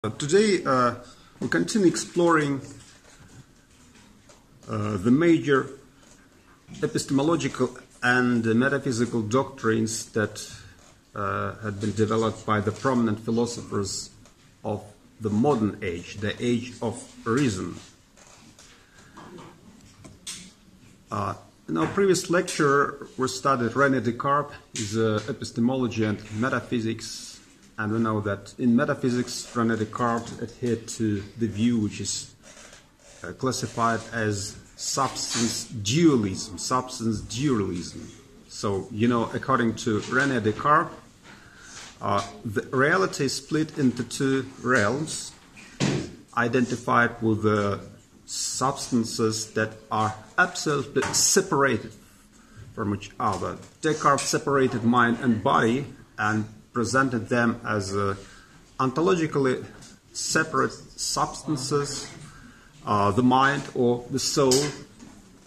Today we continue exploring the major epistemological and metaphysical doctrines that had been developed by the prominent philosophers of the modern age, the age of reason. In our previous lecture we studied René Descartes, his epistemology and metaphysics. And we know that in metaphysics, René Descartes adhered to the view which is classified as substance dualism. So, according to René Descartes, the reality is split into two realms, identified with the substances that are absolutely separated from each other. Descartes separated mind and body and presented them as ontologically separate substances, the mind or the soul,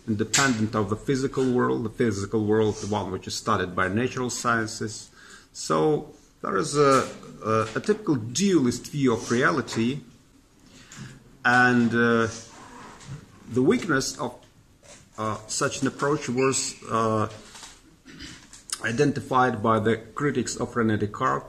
independent of the physical world, the one which is studied by natural sciences. So there is a typical dualist view of reality, and the weakness of such an approach was identified by the critics of René Descartes,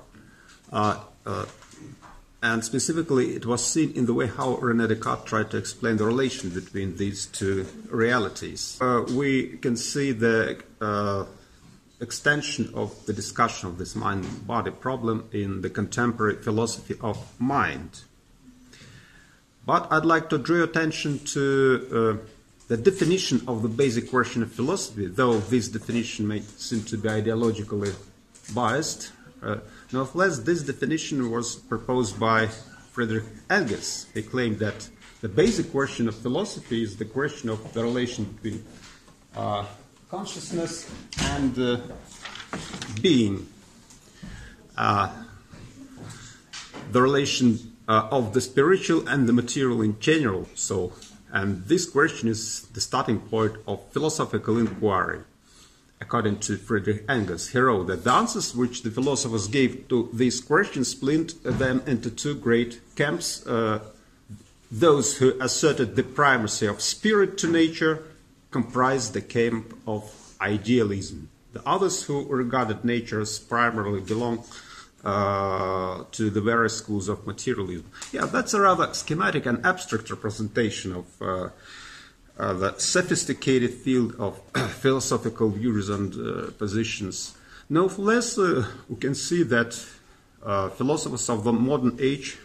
and specifically it was seen in the way how René Descartes tried to explain the relation between these two realities. We can see the extension of the discussion of this mind-body problem in the contemporary philosophy of mind. But I'd like to draw your attention to the definition of the basic question of philosophy, though this definition may seem to be ideologically biased. Nevertheless, this definition was proposed by Friedrich Engels. He claimed that the basic question of philosophy is the question of the relation between consciousness and being, the relation of the spiritual and the material in general. And this question is the starting point of philosophical inquiry. According to Friedrich Engels, he wrote that the answers which the philosophers gave to these questions split them into two great camps. Those who asserted the primacy of spirit to nature comprised the camp of idealism. The others who regarded nature as primarily belong to the various schools of materialism. Yeah, that's a rather schematic and abstract representation of the sophisticated field of philosophical views and positions. Nevertheless, we can see that philosophers of the modern age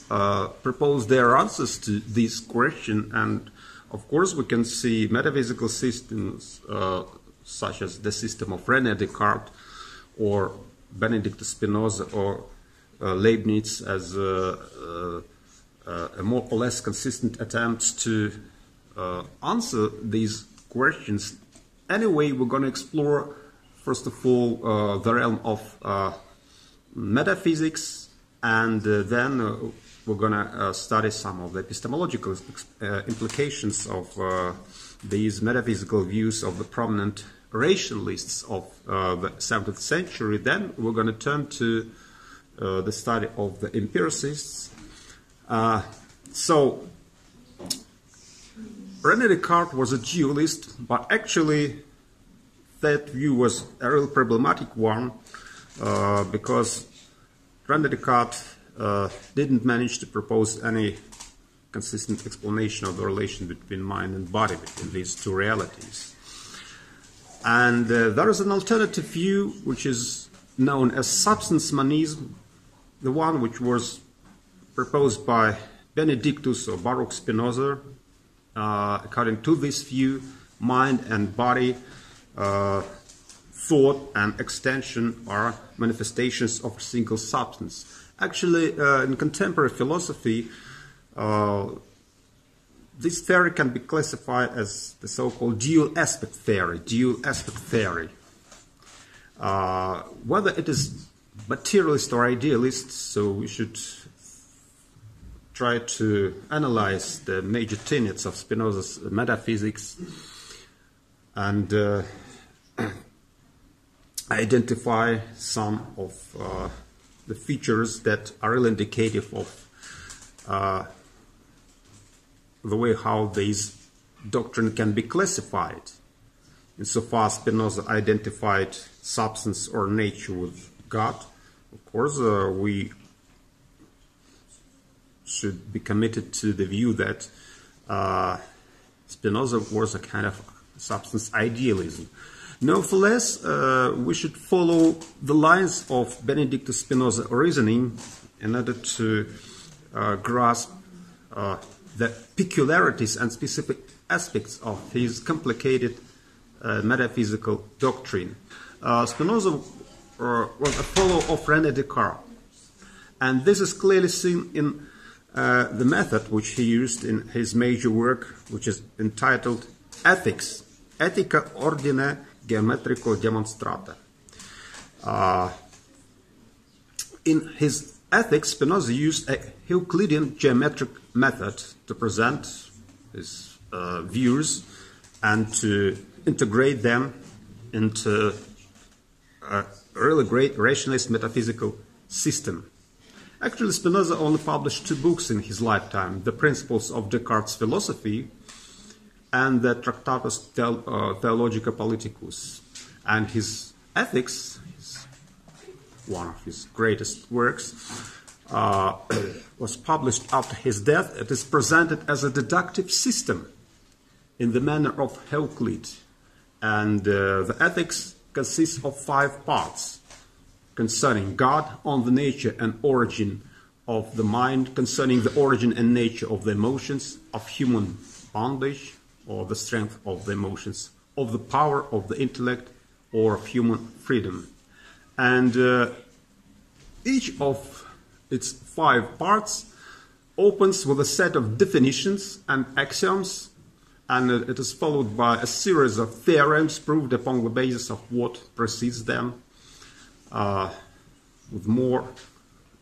propose their answers to this question, and of course we can see metaphysical systems such as the system of René Descartes or Benedictus Spinoza or Leibniz as a more or less consistent attempts to answer these questions. Anyway, we're going to explore, first of all, the realm of metaphysics, and then we're going to study some of the epistemological implications of these metaphysical views of the prominent rationalists of the 17th century. Then we're going to turn to the study of the empiricists. So René Descartes was a dualist, but actually that view was a real problematic one, because René Descartes didn't manage to propose any consistent explanation of the relation between mind and body, between these two realities. And there is an alternative view which is known as substance monism, the one which was proposed by Benedictus or Baruch Spinoza. According to this view, mind and body, thought and extension are manifestations of a single substance. Actually, in contemporary philosophy, this theory can be classified as the so-called dual aspect theory. Whether it is materialist or idealist, so we should try to analyze the major tenets of Spinoza's metaphysics and identify some of the features that are really indicative of the way how this doctrine can be classified. Insofar Spinoza identified substance or nature with God, of course, we should be committed to the view that Spinoza was a kind of substance idealism. Nevertheless, we should follow the lines of Benedictus Spinoza reasoning in order to grasp the peculiarities and specific aspects of his complicated metaphysical doctrine. Spinoza was a follower of René Descartes, and this is clearly seen in the method which he used in his major work, which is entitled Ethics, Ethica Ordine Geometrico Demonstrata. In his Ethics, Spinoza used a Euclidean geometric method to present his views and to integrate them into a really great rationalist metaphysical system. Actually, Spinoza only published 2 books in his lifetime: The Principles of Descartes' Philosophy and the Tractatus Theologica Politicus. And his Ethics, one of his greatest works, was published after his death. It is presented as a deductive system in the manner of Euclid. And the Ethics consists of 5 parts: concerning God, on the nature and origin of the mind, concerning the origin and nature of the emotions, of human bondage, or the strength of the emotions, of the power of the intellect, or of human freedom. And each of its 5 parts opens with a set of definitions and axioms, and it is followed by a series of theorems proved upon the basis of what precedes them, with more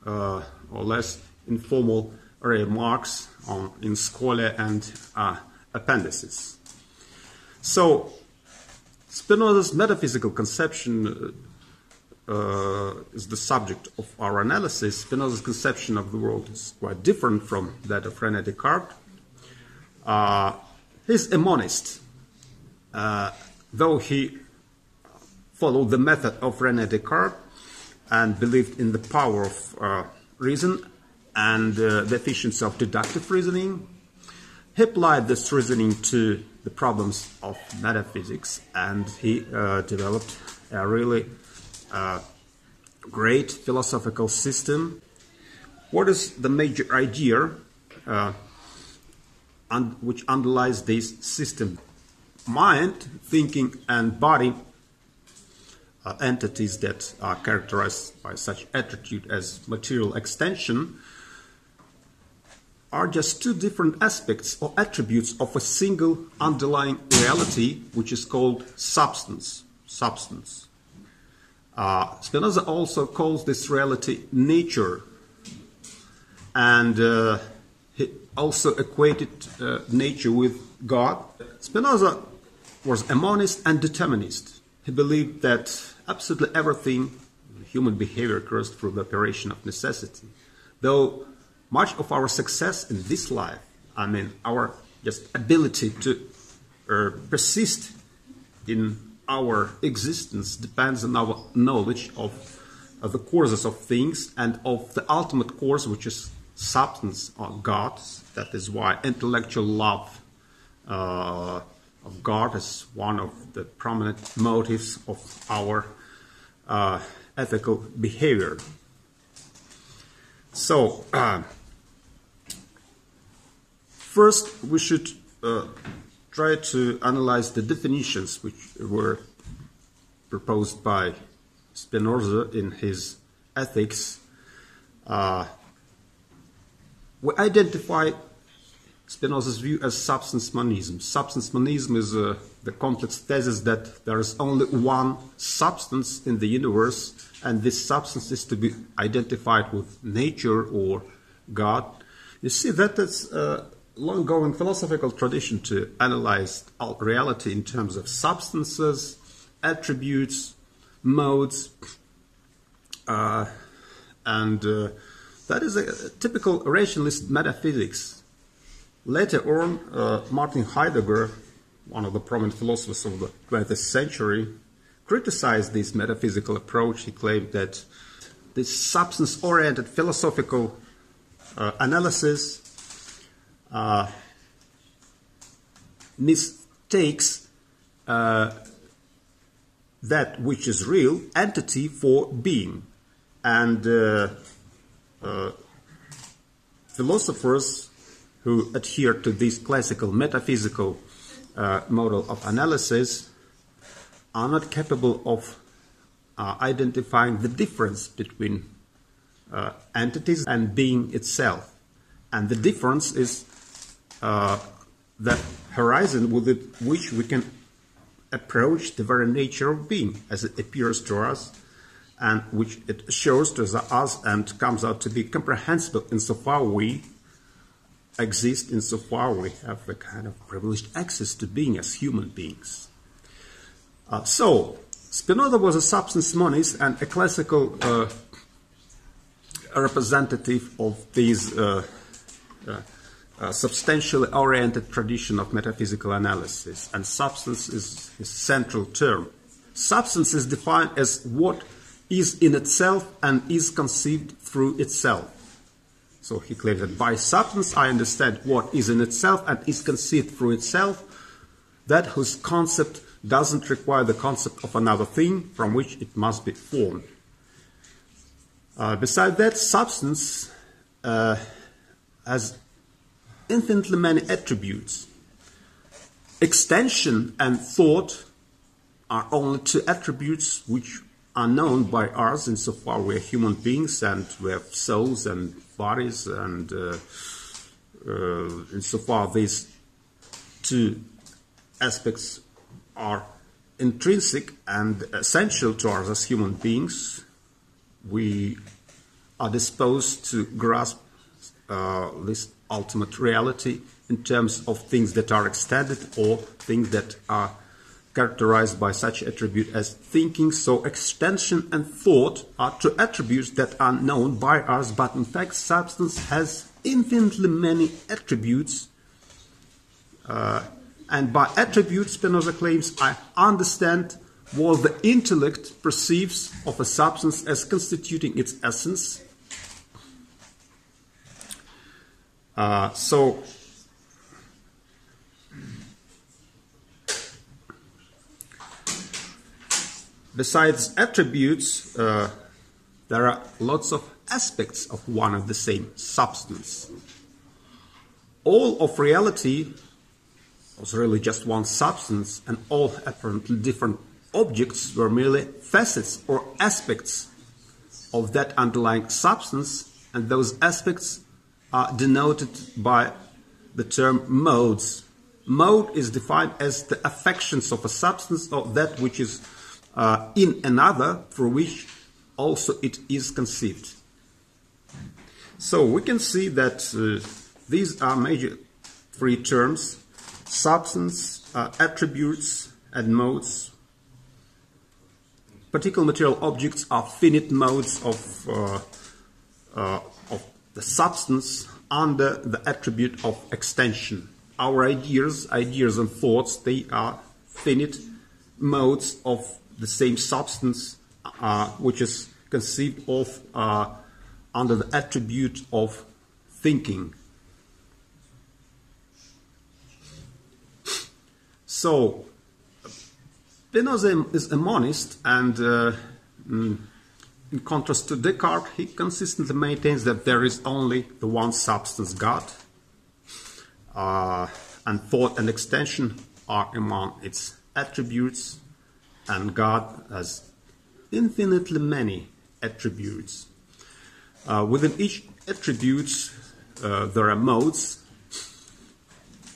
or less informal remarks in scholia and appendices. So, Spinoza's metaphysical conception is the subject of our analysis. Spinoza's conception of the world is quite different from that of René Descartes. He's a monist, though he followed the method of René Descartes and believed in the power of reason and the efficiency of deductive reasoning. He applied this reasoning to the problems of metaphysics, and he developed a really great philosophical system. What is the major idea which underlies this system? Mind, thinking, and body, entities that are characterized by such attitude as material extension, are just 2 different aspects or attributes of a single underlying reality, which is called substance. Spinoza also calls this reality nature, and he also equated nature with God. Spinoza was a monist and determinist. He believed that absolutely everything in human behavior occurs through the operation of necessity. Though much of our success in this life, our just ability to persist in our existence, depends on our knowledge of the causes of things and of the ultimate cause, which is substance or God. That is why intellectual love of God is one of the prominent motives of our ethical behavior. So, first we should try to analyze the definitions which were proposed by Spinoza in his Ethics. We identify Spinoza's view as substance monism. Substance monism is the complex thesis that there is only one substance in the universe, and this substance is to be identified with nature or God. You see, that is a long-going philosophical tradition to analyze reality in terms of substances, attributes, modes, and that is a typical rationalist metaphysics. Later on, Martin Heidegger, one of the prominent philosophers of the 20th century, criticized this metaphysical approach. He claimed that this substance-oriented philosophical analysis mistakes that which is real entity for being. And philosophers who adhere to this classical metaphysical model of analysis are not capable of identifying the difference between entities and being itself. And the difference is the horizon with which we can approach the very nature of being as it appears to us, and which it shows to us and comes out to be comprehensible insofar we exist, insofar we have a kind of privileged access to being as human beings. So, Spinoza was a substance monist and a classical representative of this substantially oriented tradition of metaphysical analysis, and substance is his central term. Substance is defined as what is in itself and is conceived through itself. So he claims that by substance I understand what is in itself and is conceived through itself, that whose concept doesn't require the concept of another thing from which it must be formed. Besides that, substance has infinitely many attributes. Extension and thought are only two attributes which are known by us insofar we are human beings and we have souls and bodies, and insofar these two aspects are intrinsic and essential to us as human beings, we are disposed to grasp this ultimate reality in terms of things that are extended or things that are characterized by such attribute as thinking. So extension and thought are two attributes that are known by us, but in fact substance has infinitely many attributes. And by attributes, Spinoza claims, I understand what the intellect perceives of a substance as constituting its essence. So besides attributes, there are lots of aspects of one and the same substance. All of reality was really just one substance, and all apparently different objects were merely facets or aspects of that underlying substance, and those aspects are denoted by the term modes. Mode is defined as the affections of a substance or that which is in another, through which also it is conceived. So we can see that these are major three terms: substance, attributes, and modes. Particular material objects are finite modes of the substance under the attribute of extension. Our ideas and thoughts, they are finite modes of the same substance, which is conceived of under the attribute of thinking. So, Spinoza is a monist, and in contrast to Descartes, he consistently maintains that there is only the one substance, God, and thought and extension are among its attributes, and God has infinitely many attributes. Within each attribute, there are modes.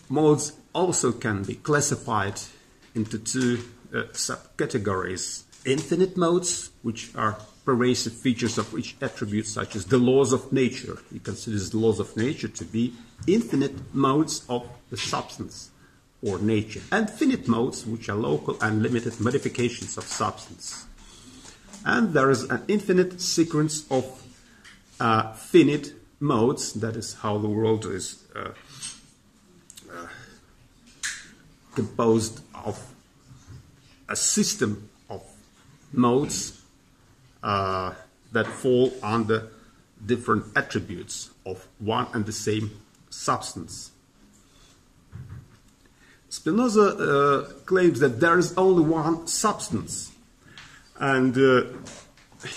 Modes also can be classified into two subcategories: infinite modes, which are pervasive features of each attribute, such as the laws of nature. He considers the laws of nature to be infinite modes of the substance or nature, and finite modes, which are local and limited modifications of substance. And there is an infinite sequence of finite modes. That is how the world is composed of a system of modes that fall under different attributes of one and the same substance. Spinoza claims that there is only one substance, and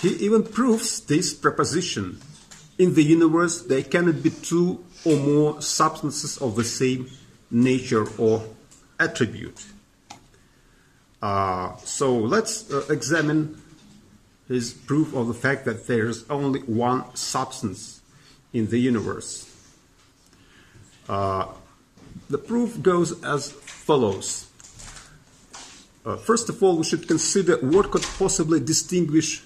he even proves this proposition. In the universe, there cannot be two or more substances of the same nature or attribute. So let's examine his proof of the fact that there is only one substance in the universe. The proof goes as follows. First of all, we should consider what could possibly distinguish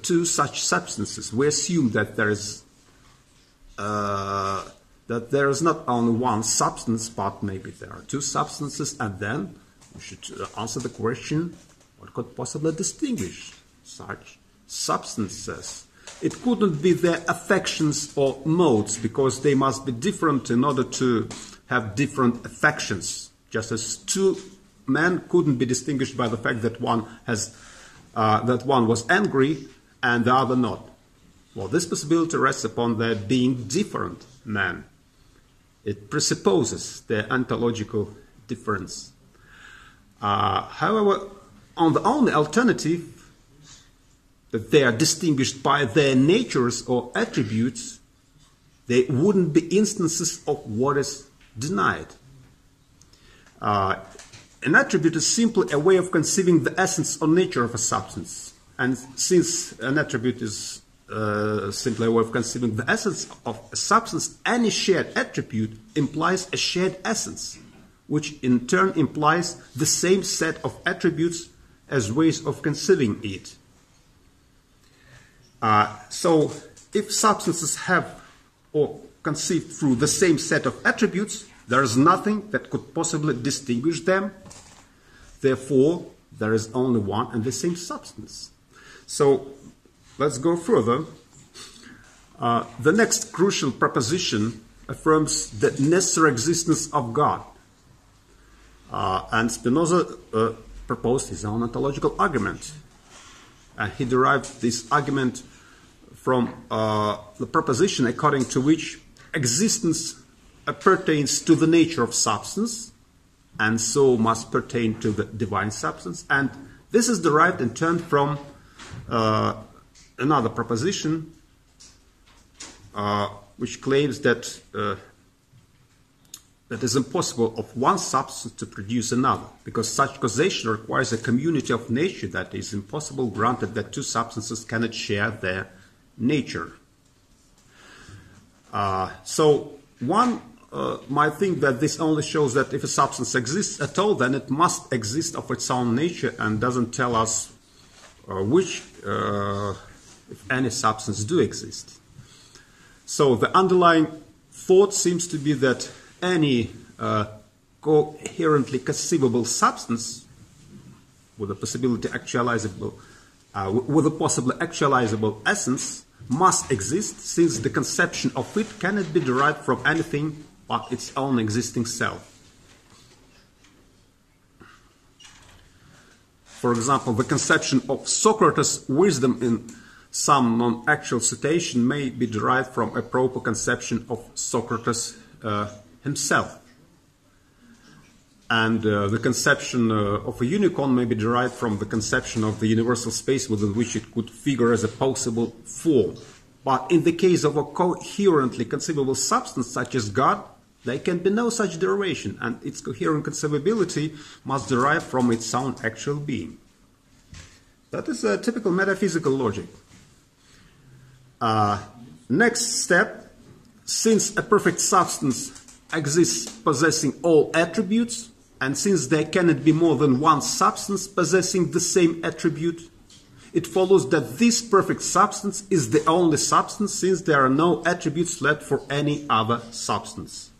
two such substances. We assume that there is not only one substance, but maybe there are two substances, and then we should answer the question, what could possibly distinguish such substances? It couldn't be their affections or modes, because they must be different in order to have different affections. Just as two men couldn't be distinguished by the fact that one was angry and the other not. Well, this possibility rests upon their being different men. It presupposes their ontological difference. However, on the only alternative, that they are distinguished by their natures or attributes, they wouldn't be instances of what is denied. An attribute is simply a way of conceiving the essence or nature of a substance. And since an attribute is simply a way of conceiving the essence of a substance, any shared attribute implies a shared essence, which in turn implies the same set of attributes as ways of conceiving it. So if substances have or conceived through the same set of attributes, there is nothing that could possibly distinguish them. Therefore, there is only one and the same substance. So let's go further. The next crucial proposition affirms the necessary existence of God. And Spinoza proposed his own ontological argument. And he derived this argument from the proposition according to which existence pertains to the nature of substance, and so must pertain to the divine substance. And this is derived in turn from another proposition which claims that it is impossible of one substance to produce another, because such causation requires a community of nature that is impossible, granted that two substances cannot share their nature. So one might think that this only shows that if a substance exists at all, then it must exist of its own nature, and doesn't tell us which, if any, substance do exist. So the underlying thought seems to be that any coherently conceivable substance with a possibly actualizable essence must exist, since the conception of it cannot be derived from anything but its own existing self. For example, the conception of Socrates' wisdom in some non-actual situation may be derived from a proper conception of Socrates himself. And the conception of a unicorn may be derived from the conception of the universal space within which it could figure as a possible form. But in the case of a coherently conceivable substance such as God, there can be no such derivation, and its coherent conceivability must derive from its own actual being. That is a typical metaphysical logic. Next step, since a perfect substance exists possessing all attributes, and since there cannot be more than one substance possessing the same attribute, it follows that this perfect substance is the only substance, since there are no attributes left for any other substance.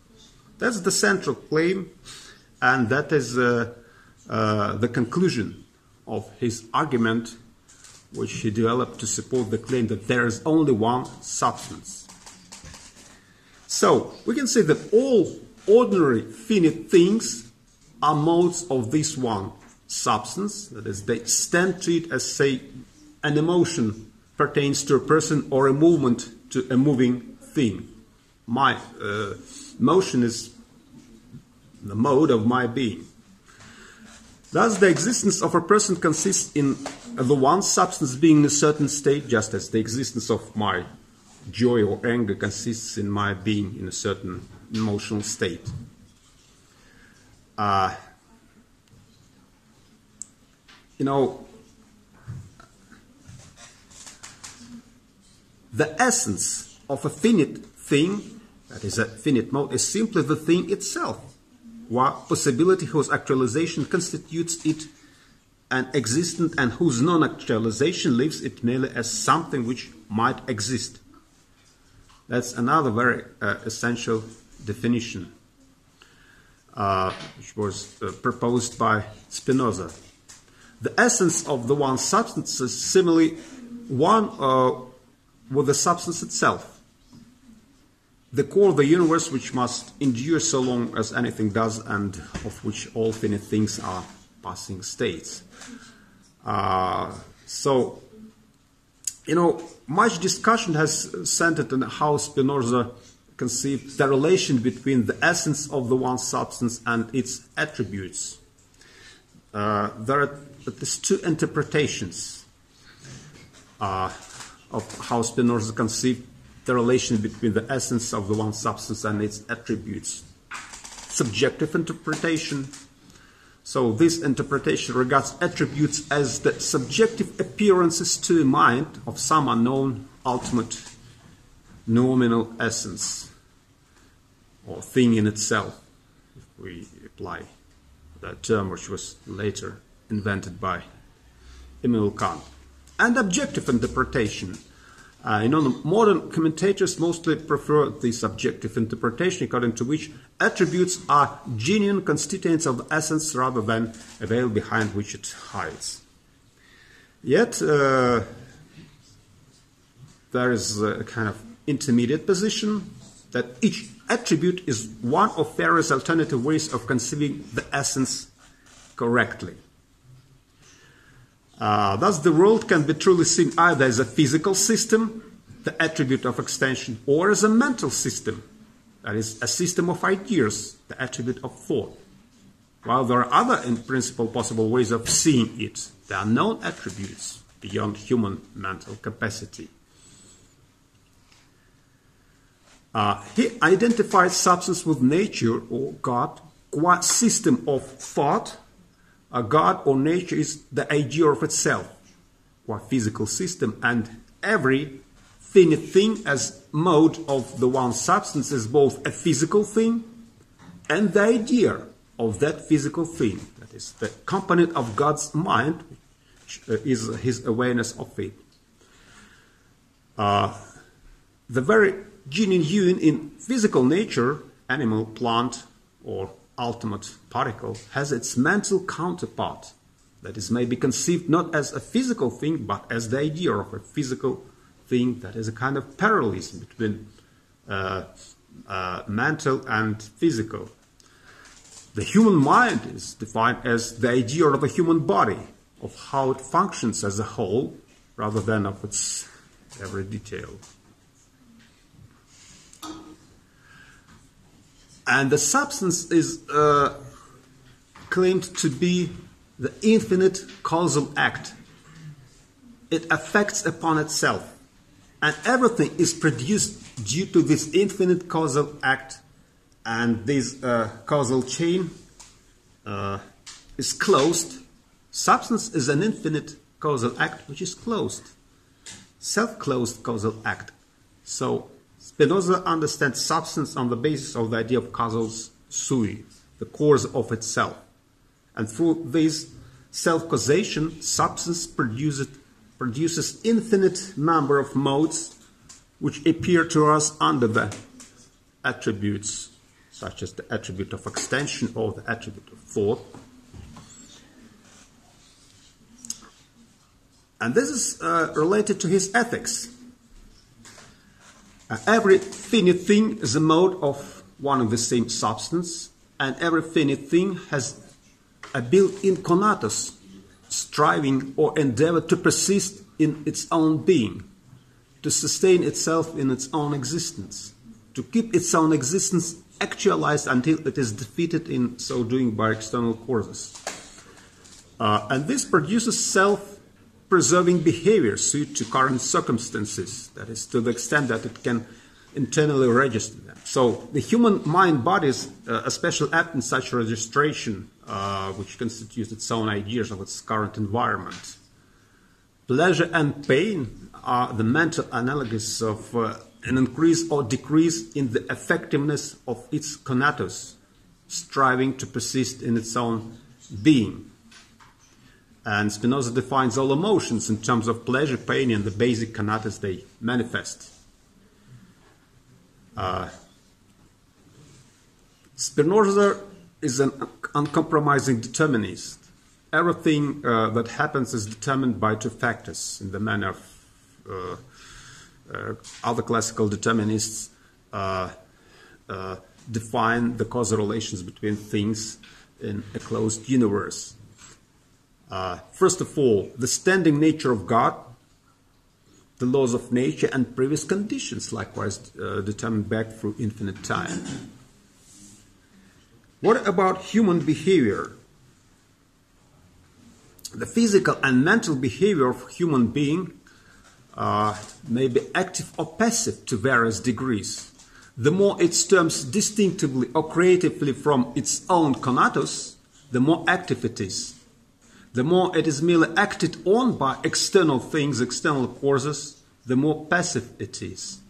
That's the central claim, and that is the conclusion of his argument which he developed to support the claim that there is only one substance. So, we can say that all ordinary finite things are modes of this one substance. That is, they stand to it as, say, an emotion pertains to a person or a movement to a moving thing. My motion is the mode of my being. Thus, the existence of a person consists in the one substance being in a certain state, just as the existence of my joy or anger consists in my being in a certain emotional state. The essence of a finite thing, that is a finite mode, is simply the thing itself, while possibility whose actualization constitutes it an existent and whose non-actualization leaves it merely as something which might exist. That's another very essential definition, which was proposed by Spinoza. The essence of the one substance is similarly one with the substance itself, the core of the universe which must endure so long as anything does, and of which all finite things are passing states. Much discussion has centered on how Spinoza conceived the relation between the essence of the one substance and its attributes. There are at least two interpretations of how Spinoza conceived the relation between the essence of the one substance and its attributes. Subjective interpretation. So this interpretation regards attributes as the subjective appearances to a mind of some unknown ultimate nominal essence or thing in itself, if we apply that term, which was later invented by Immanuel Kant. And objective interpretation. Modern commentators mostly prefer the subjective interpretation, according to which attributes are genuine constituents of the essence rather than a veil behind which it hides. Yet, there is a kind of intermediate position that each attribute is one of various alternative ways of conceiving the essence correctly. Thus, the world can be truly seen either as a physical system, the attribute of extension, or as a mental system, that is, a system of ideas, the attribute of thought. While there are other, in principle, possible ways of seeing it, there are known attributes beyond human mental capacity. He identifies substance with nature or God, qua system of thought. God or nature is the idea of itself, or physical system, and every finite thing as mode of the one substance is both a physical thing and the idea of that physical thing. That is the component of God's mind, which is his awareness of it. The very genuine union in physical nature, animal, plant, or ultimate particle, has its mental counterpart, that is, may be conceived not as a physical thing, but as the idea of a physical thing, that is a kind of parallelism between mental and physical. The human mind is defined as the idea of a human body, of how it functions as a whole, rather than of its every detail. And the substance is claimed to be the infinite causal act. It affects upon itself. And everything is produced due to this infinite causal act. And this causal chain is closed. Substance is an infinite causal act which is closed. Self-closed causal act. So Spinoza understands substance on the basis of the idea of casus sui, the cause of itself. And through this self-causation, substance produces infinite number of modes which appear to us under the attributes, such as the attribute of extension or the attribute of thought. And this is related to his ethics. Every finite thing is a mode of one and the same substance, and every finite thing has a built-in conatus, striving or endeavor to persist in its own being, to sustain itself in its own existence, to keep its own existence actualized until it is defeated in so doing by external causes. And this produces self-preserving behavior suited to current circumstances, that is, to the extent that it can internally register them. So the human mind bodies a special apt in such registration, which constitutes its own ideas of its current environment. Pleasure and pain are the mental analogies of an increase or decrease in the effectiveness of its conatus, striving to persist in its own being. And Spinoza defines all emotions in terms of pleasure, pain, and the basic conatus they manifest. Spinoza is an uncompromising determinist. Everything that happens is determined by two factors, in the manner of other classical determinists define the causal relations between things in a closed universe. First of all, the standing nature of God, the laws of nature, and previous conditions, likewise determined back through infinite time. What about human behavior? The physical and mental behavior of human being may be active or passive to various degrees. The more it stems distinctively or creatively from its own conatus, the more active it is. The more it is merely acted on by external things, external causes, the more passive it is.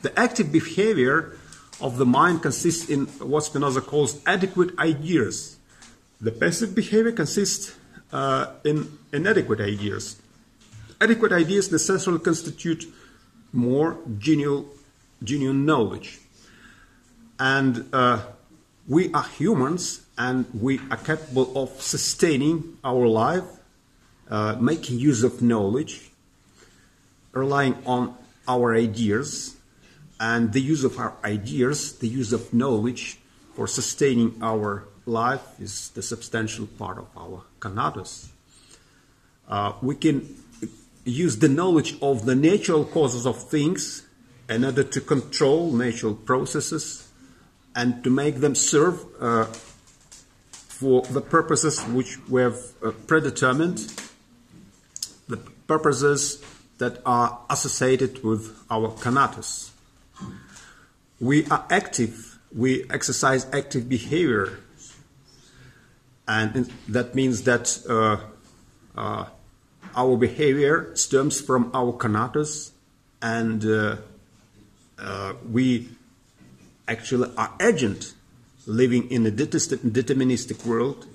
The active behavior of the mind consists in what Spinoza calls adequate ideas. The passive behavior consists in inadequate ideas. Adequate ideas necessarily constitute more genuine knowledge. And we are humans, and we are capable of sustaining our life, making use of knowledge, relying on our ideas, and the use of our ideas, the use of knowledge for sustaining our life is the substantial part of our conatus. We can use the knowledge of the natural causes of things in order to control natural processes and to make them serve for the purposes which we have predetermined, the purposes that are associated with our conatus. We are active, we exercise active behavior, and that means that our behavior stems from our conatus, and we actually are agent living in a deterministic world,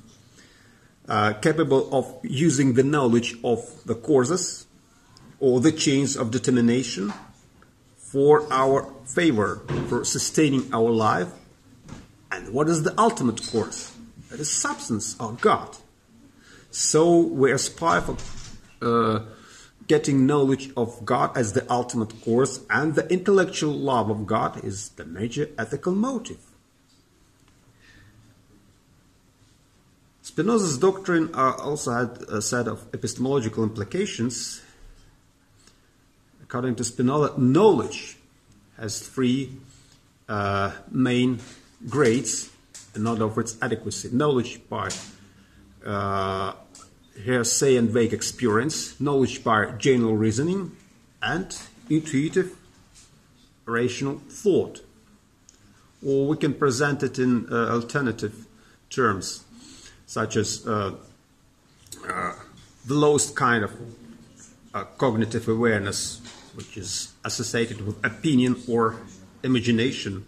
capable of using the knowledge of the causes or the chains of determination for our favor, for sustaining our life. And what is the ultimate cause? That is substance, or God. So we aspire for getting knowledge of God as the ultimate cause, and the intellectual love of God is the major ethical motive. Spinoza's doctrine also had a set of epistemological implications. According to Spinoza, knowledge has three main grades in order of its adequacy. Knowledge by hearsay and vague experience, knowledge by general reasoning, and intuitive rational thought. Or we can present it in alternative terms, such as the lowest kind of cognitive awareness, which is associated with opinion or imagination.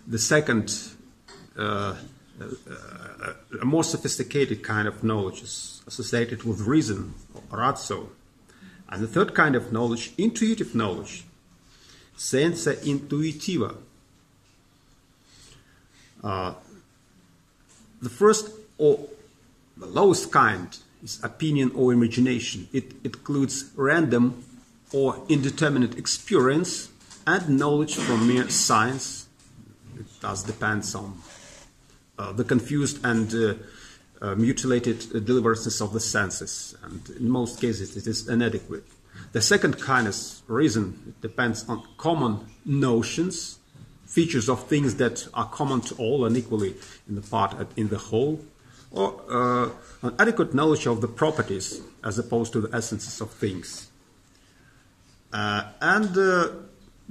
The second, a more sophisticated kind of knowledge is associated with reason, or ratio. And the third kind of knowledge, intuitive knowledge, senza intuitiva. The first, or the lowest kind, is opinion or imagination. It includes random or indeterminate experience and knowledge from mere science. It thus depends on the confused and mutilated deliverances of the senses, and in most cases it is inadequate. The second kind of reason, it depends on common notions, features of things that are common to all and equally in the part and in the whole, or an adequate knowledge of the properties as opposed to the essences of things. The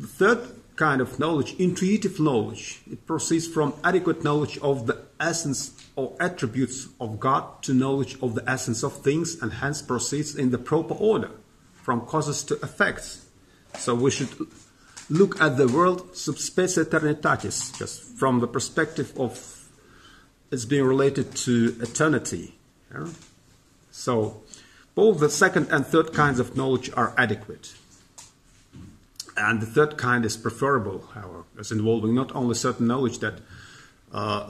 third kind of knowledge, intuitive knowledge, it proceeds from adequate knowledge of the essence or attributes of God to knowledge of the essence of things, and hence proceeds in the proper order, from causes to effects. So we should look at the world sub specie eternitatis, just from the perspective of it's being related to eternity. Yeah? So both the second and third kinds of knowledge are adequate. And the third kind is preferable, however, as involving not only certain knowledge that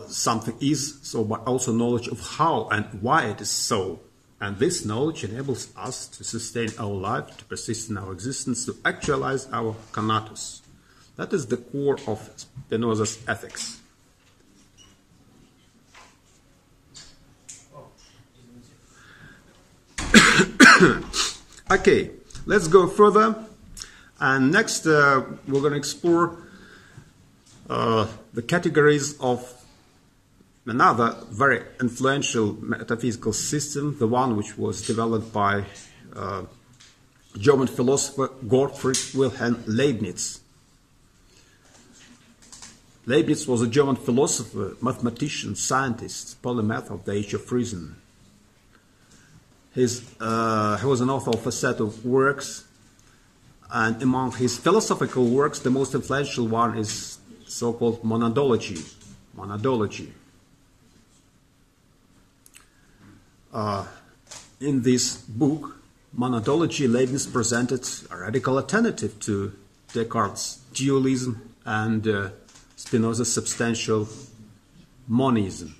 something is so, but also knowledge of how and why it is so. And this knowledge enables us to sustain our life, to persist in our existence, to actualize our conatus. That is the core of Spinoza's ethics. Okay, let's go further. And next, we're going to explore the categories of another very influential metaphysical system, the one which was developed by German philosopher Gottfried Wilhelm Leibniz. Leibniz was a German philosopher, mathematician, scientist, polymath of the age of reason. He was an author of a set of works, and among his philosophical works, the most influential one is so-called monadology. In this book, Monadology, Leibniz presented a radical alternative to Descartes' dualism and Spinoza's substantial monism.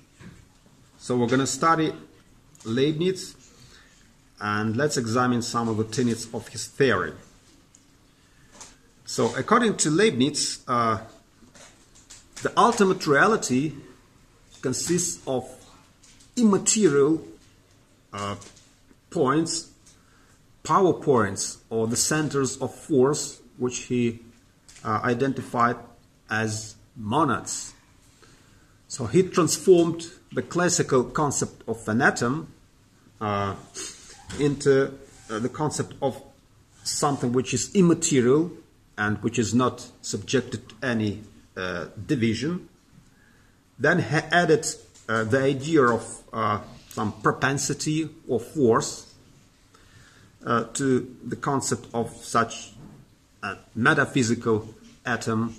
So we're going to study Leibniz, and let's examine some of the tenets of his theory. So according to Leibniz, the ultimate reality consists of immaterial points, power points, or the centers of force, which he identified as monads. So he transformed the classical concept of an atom into the concept of something which is immaterial and which is not subjected to any division. Then he added the idea of some propensity or force to the concept of such a metaphysical atom,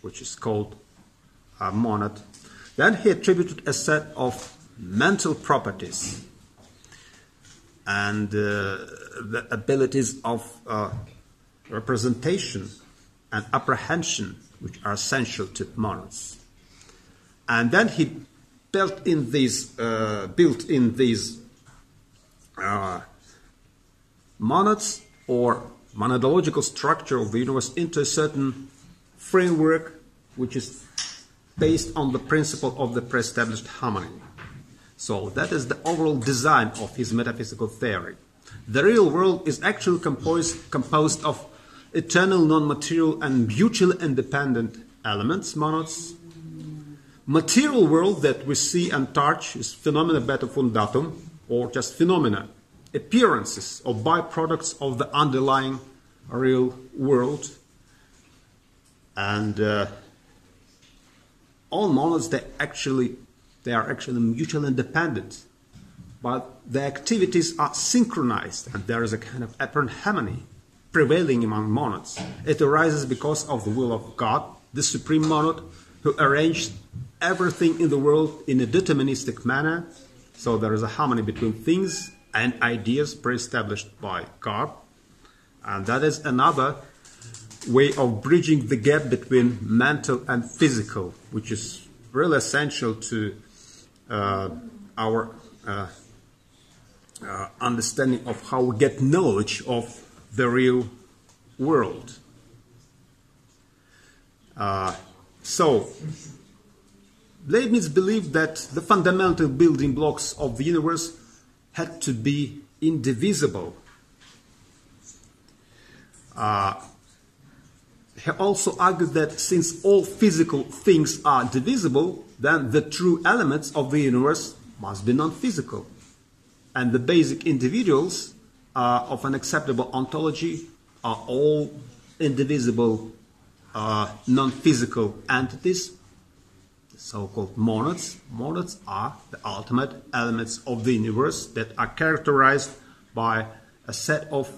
which is called a monad. Then he attributed a set of mental properties and the abilities of representation and apprehension, which are essential to monads. And then he built in these monads or monadological structure of the universe into a certain framework which is based on the principle of the pre-established harmony. So that is the overall design of his metaphysical theory. The real world is actually composed of eternal, non-material and mutually independent elements, monads. Material world that we see and touch is phenomena beta fundatum, or just phenomena, appearances or byproducts of the underlying real world. And all monads, they are actually mutually independent, but the activities are synchronized, and there is a kind of apparent harmony prevailing among monads. It arises because of the will of God, the supreme monad, who arranged everything in the world in a deterministic manner. So there is a harmony between things and ideas pre-established by God. And that is another way of bridging the gap between mental and physical, which is really essential to our understanding of how we get knowledge of the real world. So, Leibniz believed that the fundamental building blocks of the universe had to be indivisible. He also argued that since all physical things are divisible, then the true elements of the universe must be non-physical. And the basic individuals of an acceptable ontology are all indivisible, non-physical entities, the so-called monads. Monads are the ultimate elements of the universe that are characterized by a set of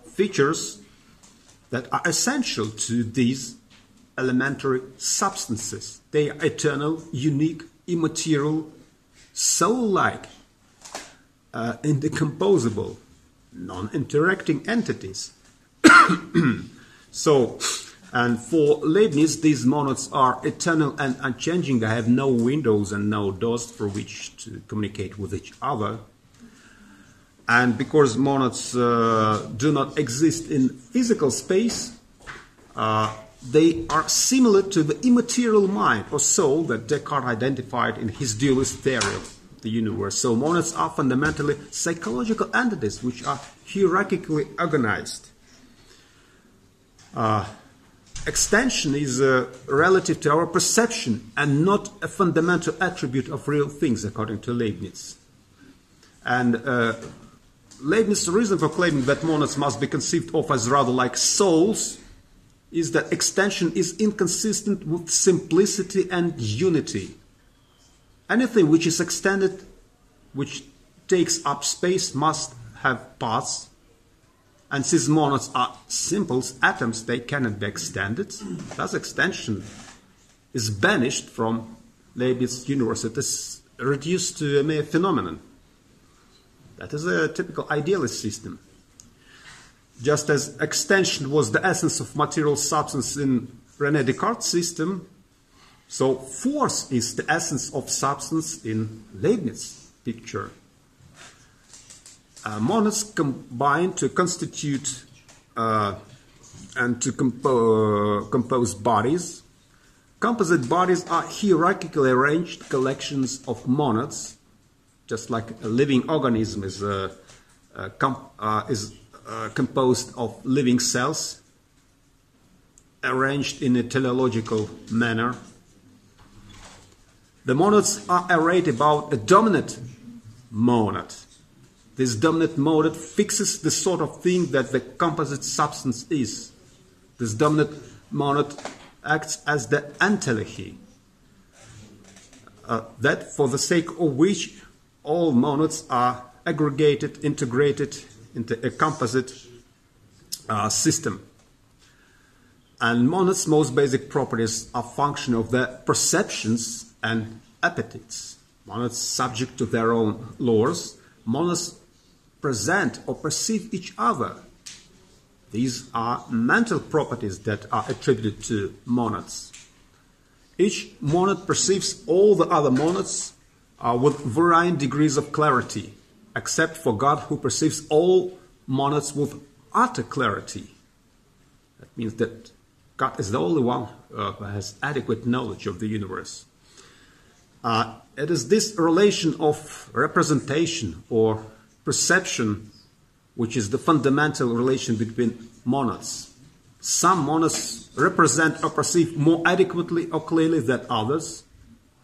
features that are essential to these elementary substances. They are eternal, unique, immaterial, soul-like, indecomposable, non-interacting entities. So, and for Leibniz, these monads are eternal and unchanging. They have no windows and no doors through which to communicate with each other. And because monads do not exist in physical space, they are similar to the immaterial mind or soul that Descartes identified in his dualist theory of the universe. So monads are fundamentally psychological entities which are hierarchically organized. Extension is relative to our perception and not a fundamental attribute of real things, according to Leibniz. And Leibniz's reason for claiming that monads must be conceived of as rather like souls is that extension is inconsistent with simplicity and unity. Anything which is extended, which takes up space, must have parts. And since monads are simple atoms, they cannot be extended. Thus, extension is banished from Leibniz's universe. It is reduced to a mere phenomenon. That is a typical idealist system. Just as extension was the essence of material substance in René Descartes' system, so force is the essence of substance in Leibniz's picture. Monads combine to constitute and to compose bodies. Composite bodies are hierarchically arranged collections of monads, just like a living organism is composed of living cells arranged in a teleological manner. The monads are arrayed about a dominant monad. This dominant monad fixes the sort of thing that the composite substance is. This dominant monad acts as the entelechy, that for the sake of which all monads are aggregated, integrated into a composite system. And monads' most basic properties are function of their perceptions and appetites. Monads subject to their own laws. Monads present or perceive each other. These are mental properties that are attributed to monads. Each monad perceives all the other monads with varying degrees of clarity, except for God, who perceives all monads with utter clarity. That means that God is the only one who has adequate knowledge of the universe. It is this relation of representation or perception which is the fundamental relation between monads. Some monads represent or perceive more adequately or clearly than others,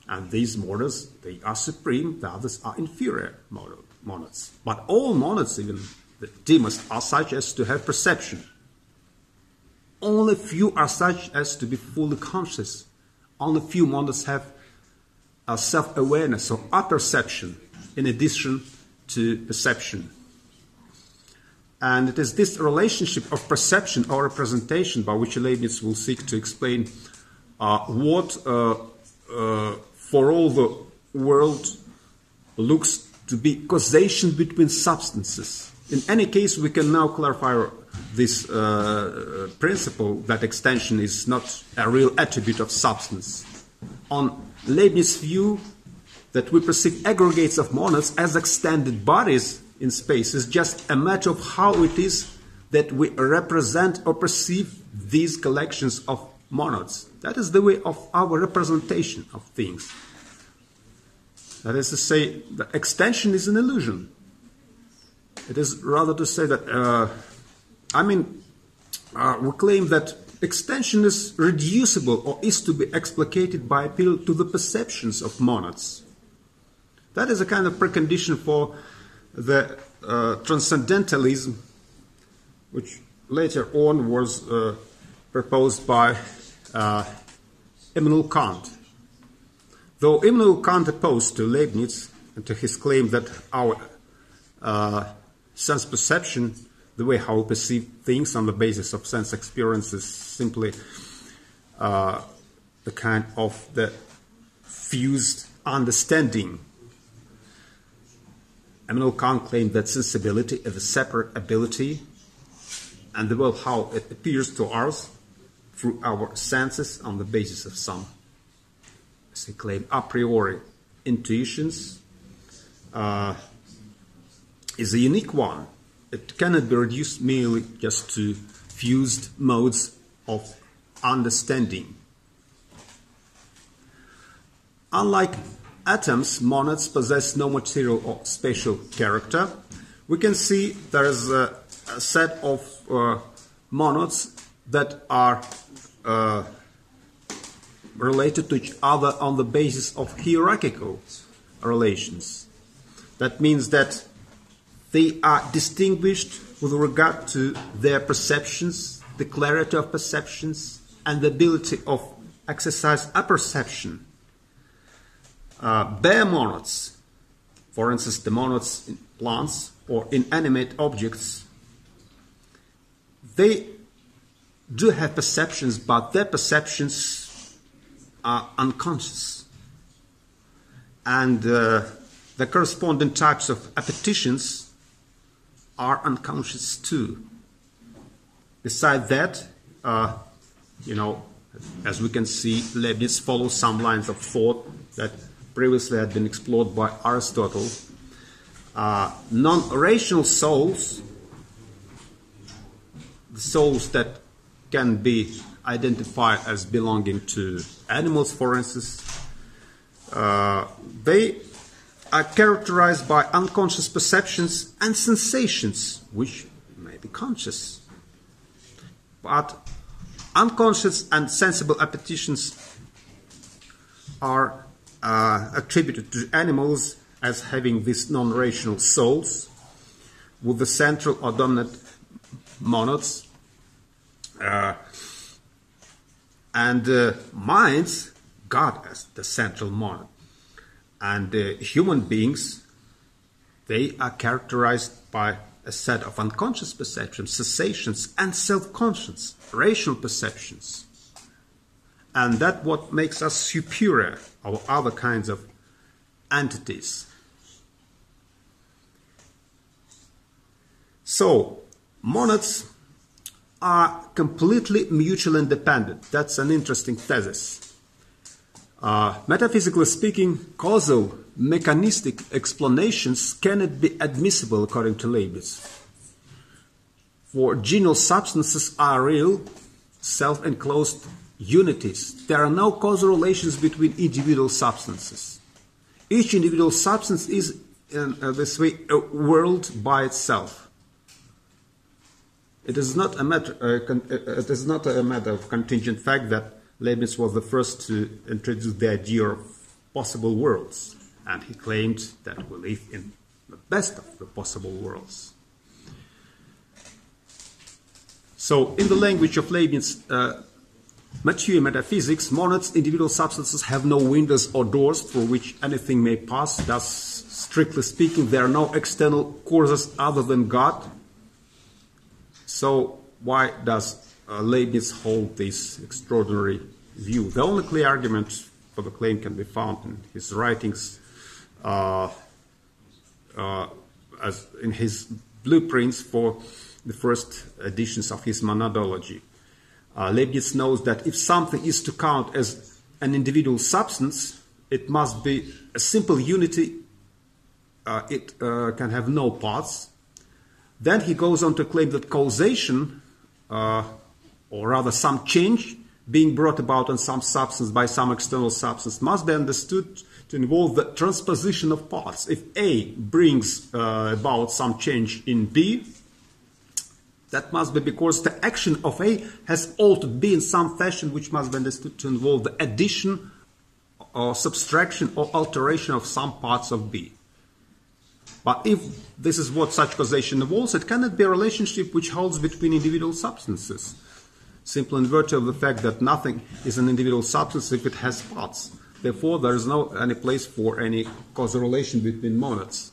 and these monads, they are supreme, the others are inferior monads. But all monads, even the dimmest, are such as to have perception. Only few are such as to be fully conscious. Only few monads have a self-awareness or apperception in addition to perception. And it is this relationship of perception or representation by which Leibniz will seek to explain what for all the world looks to be causation between substances. In any case, we can now clarify this principle that extension is not a real attribute of substance. On Leibniz's view, that we perceive aggregates of monads as extended bodies in space is just a matter of how it is that we represent or perceive these collections of monads. That is the way of our representation of things. That is to say, the extension is an illusion. It is rather to say that, we claim that extension is reducible or is to be explicated by appeal to the perceptions of monads. That is a kind of precondition for the transcendentalism, which later on was proposed by Immanuel Kant. Though Immanuel Kant opposed to Leibniz and to his claim that our sense perception, the way how we perceive things on the basis of sense experience, is simply the kind of the fused understanding. Immanuel Kant claimed that sensibility is a separate ability, and the way how it appears to us through our senses on the basis of some, as he claimed, a priori intuitions, is a unique one. It cannot be reduced merely just to fused modes of understanding. Unlike atoms, monads possess no material or spatial character. We can see there is a set of monads that are related to each other on the basis of hierarchical relations. That means that they are distinguished with regard to their perceptions, the clarity of perceptions, and the ability of exercise apperception. Bare monads, for instance, the monads in plants or inanimate objects, they do have perceptions, but their perceptions are unconscious. And the corresponding types of appetitions are unconscious too. Besides that, as we can see, Leibniz follows some lines of thought that previously had been explored by Aristotle. Non-rational souls, the souls that can be identified as belonging to animals, for instance, they are characterized by unconscious perceptions and sensations, which may be conscious. But unconscious and sensible appetitions are attributed to animals as having these non-rational souls, with the central or dominant monads, and minds, God as the central monad. And human beings, they are characterized by a set of unconscious perceptions, sensations, and self-conscious, rational perceptions. And that's what makes us superior over other kinds of entities. So, monads are completely mutually independent. That's an interesting thesis. Metaphysically speaking, causal, mechanistic explanations cannot be admissible according to Leibniz. For genial substances are real, self-enclosed unities. There are no causal relations between individual substances. Each individual substance is, in this way, a world by itself. It is not a matter of contingent fact that Leibniz was the first to introduce the idea of possible worlds, and he claimed that we live in the best of the possible worlds. So, in the language of Leibniz, mature metaphysics, monads, individual substances, have no windows or doors through which anything may pass. Thus, strictly speaking, there are no external causes other than God. So, why does Leibniz hold this extraordinary view? The only clear argument for the claim can be found in his writings, as in his blueprints for the first editions of his monadology. Leibniz knows that if something is to count as an individual substance, it must be a simple unity, it can have no parts. Then he goes on to claim that causation, or rather some change being brought about on some substance by some external substance, must be understood to involve the transposition of parts. If A brings about some change in B, that must be because the action of A has altered B in some fashion, which must be understood to involve the addition or subtraction or alteration of some parts of B. But if this is what such causation involves, it cannot be a relationship which holds between individual substances, simply in virtue of the fact that nothing is an individual substance if it has parts. Therefore, there is no any place for any causal relation between monads.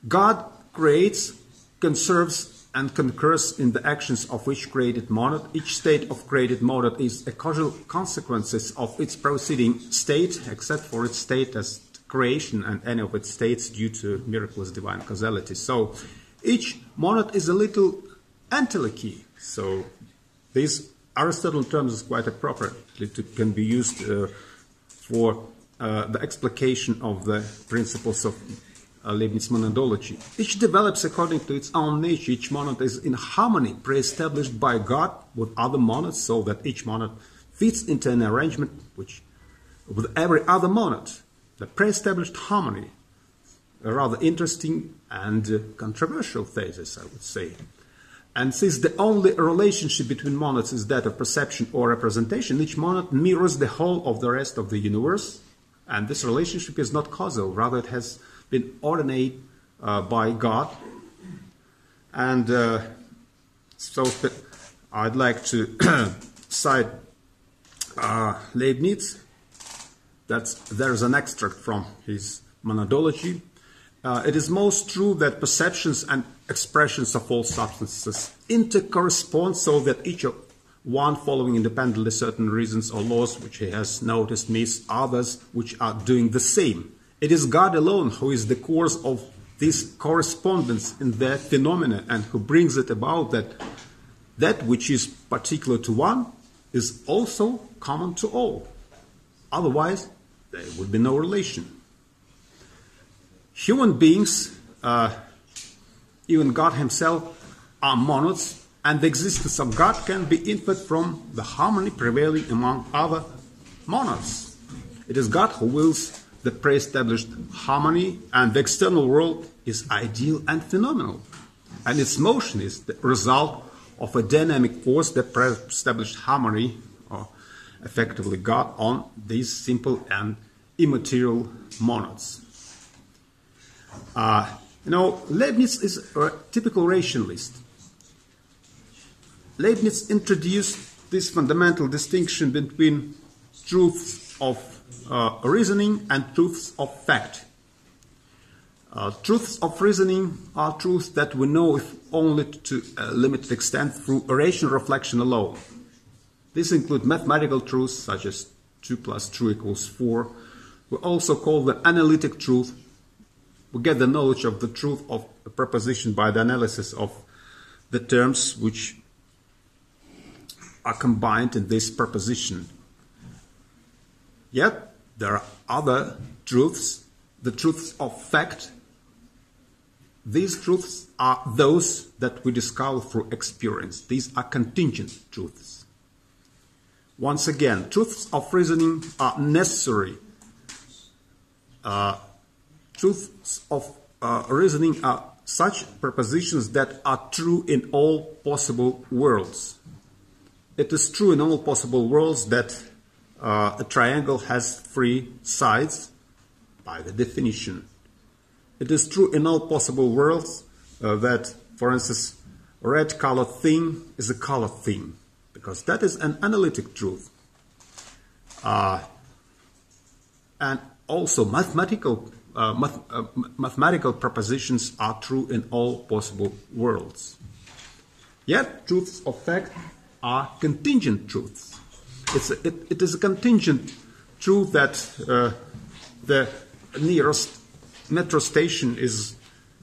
God creates, conserves, and concurs in the actions of each created monad. Each state of created monad is a causal consequences of its preceding state, except for its state as creation and any of its states due to miraculous divine causality. So each monad is a little entelechy. So this Aristotle terms is quite appropriately can be used for the explication of the principles of Leibniz monadology. Each develops according to its own nature. Each monad is in harmony pre-established by God with other monads, so that each monad fits into an arrangement which with every other monad. The pre-established harmony, a rather interesting and controversial thesis, I would say. And since the only relationship between monads is that of perception or representation, each monad mirrors the whole of the rest of the universe, and this relationship is not causal, rather it has been ordained by God. And so I'd like to cite Leibniz. There is an extract from his monadology. It is most true that perceptions and expressions of all substances intercorrespond, so that each of one following independently certain reasons or laws which he has noticed meets others which are doing the same. It is God alone who is the cause of this correspondence in the phenomena, and who brings it about that which is particular to one is also common to all. Otherwise, there would be no relation. Human beings, even God himself, are monads, and the existence of God can be inferred from the harmony prevailing among other monads. It is God who wills the pre-established harmony, and the external world is ideal and phenomenal. And its motion is the result of a dynamic force, the pre-established harmony, or effectively God, on these simple and immaterial monads. Leibniz is a typical rationalist. Leibniz introduced this fundamental distinction between truths of reasoning and truths of fact. Truths of reasoning are truths that we know if only to a limited extent through rational reflection alone. These include mathematical truths such as 2 + 2 = 4. We also call them analytic truth. We get the knowledge of the truth of a proposition by the analysis of the terms which are combined in this proposition. Yet there are other truths, the truths of fact. These truths are those that we discover through experience. These are contingent truths. Once again, truths of reasoning are necessary. Truths of reasoning are such propositions that are true in all possible worlds. It is true in all possible worlds that a triangle has 3 sides by the definition. It is true in all possible worlds that, for instance, a red-colored thing is a colored thing, because that is an analytic truth. And also mathematical propositions are true in all possible worlds. Yet truths of fact are contingent truths. It is a contingent truth that the nearest metro station is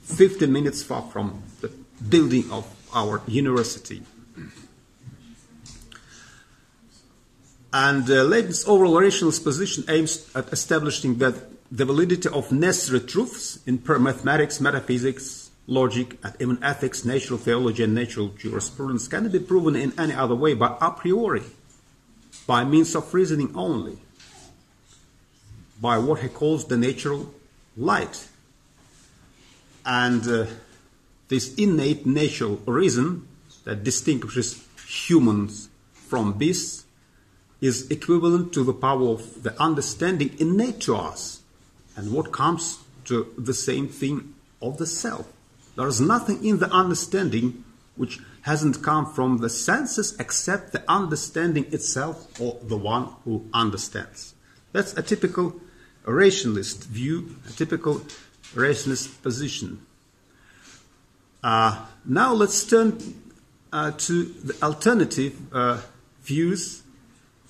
15 minutes far from the building of our university. And Leibniz's overall rationalist position aims at establishing that the validity of necessary truths in mathematics, metaphysics, logic, and even ethics, natural theology, and natural jurisprudence cannot be proven in any other way but a priori, by means of reasoning only, by what he calls the natural light. And this innate natural reason that distinguishes humans from beasts is equivalent to the power of the understanding innate to us, and what comes to the same thing of the self. There is nothing in the understanding which hasn't come from the senses except the understanding itself or the one who understands. That's a typical rationalist view, a typical rationalist position. Now let's turn to the alternative views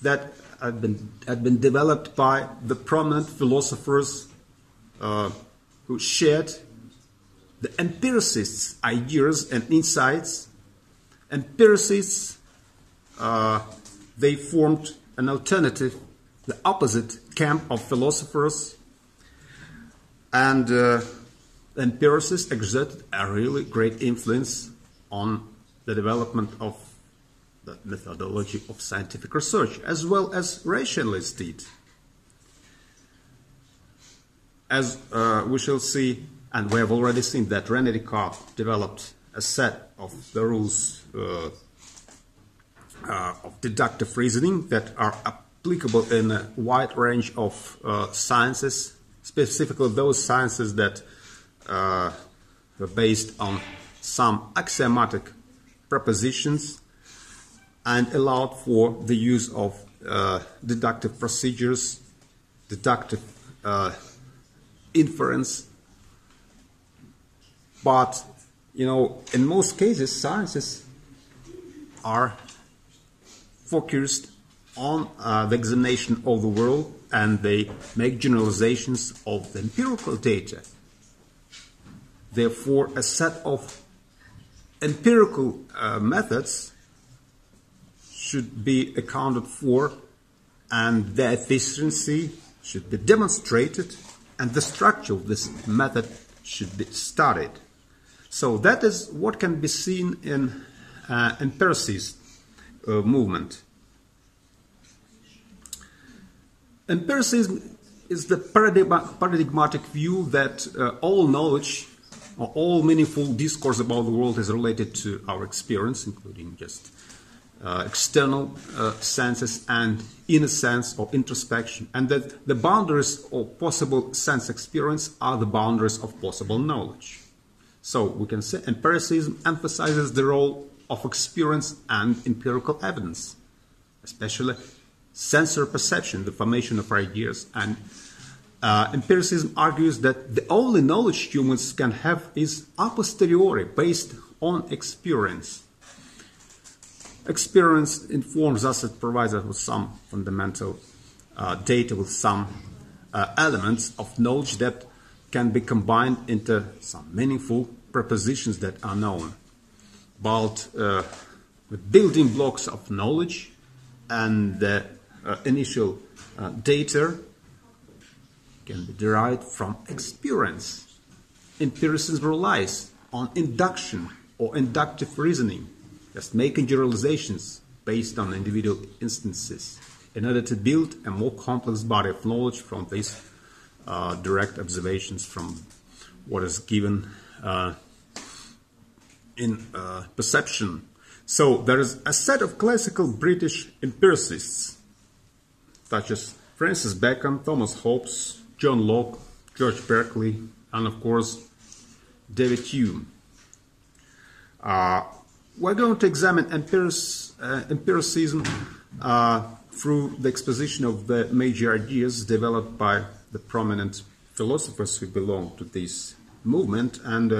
that had been developed by the prominent philosophers who shared the empiricists' ideas and insights. Empiricists, they formed an alternative, the opposite camp of philosophers, and empiricists exerted a really great influence on the development of the methodology of scientific research, as well as rationalists did. As we shall see, and we have already seen, that René Descartes developed a set of the rules of deductive reasoning that are applicable in a wide range of sciences, specifically those sciences that are based on some axiomatic propositions, and allowed for the use of deductive procedures, deductive inference. But, you know, in most cases, sciences are focused on the examination of the world, and they make generalizations of the empirical data. Therefore, a set of empirical methods should be accounted for, and their efficiency should be demonstrated, and the structure of this method should be studied. So that is what can be seen in empiricist movement. Empiricism is the paradigmatic view that all knowledge or all meaningful discourse about the world is related to our experience, including just external senses and inner sense or introspection, and that the boundaries of possible sense experience are the boundaries of possible knowledge. So we can say empiricism emphasizes the role of experience and empirical evidence, especially sensory perception, the formation of ideas. And empiricism argues that the only knowledge humans can have is a posteriori, based on experience. Experience informs us, it provides us with some fundamental data, with some elements of knowledge that can be combined into some meaningful propositions that are known. But the building blocks of knowledge and the initial data can be derived from experience. Empiricism relies on induction or inductive reasoning, just making generalizations based on individual instances in order to build a more complex body of knowledge from these direct observations from what is given in perception. So there is a set of classical British empiricists, such as Francis Bacon, Thomas Hobbes, John Locke, George Berkeley, and of course David Hume. We're going to examine empiricism through the exposition of the major ideas developed by the prominent philosophers who belong to this movement. And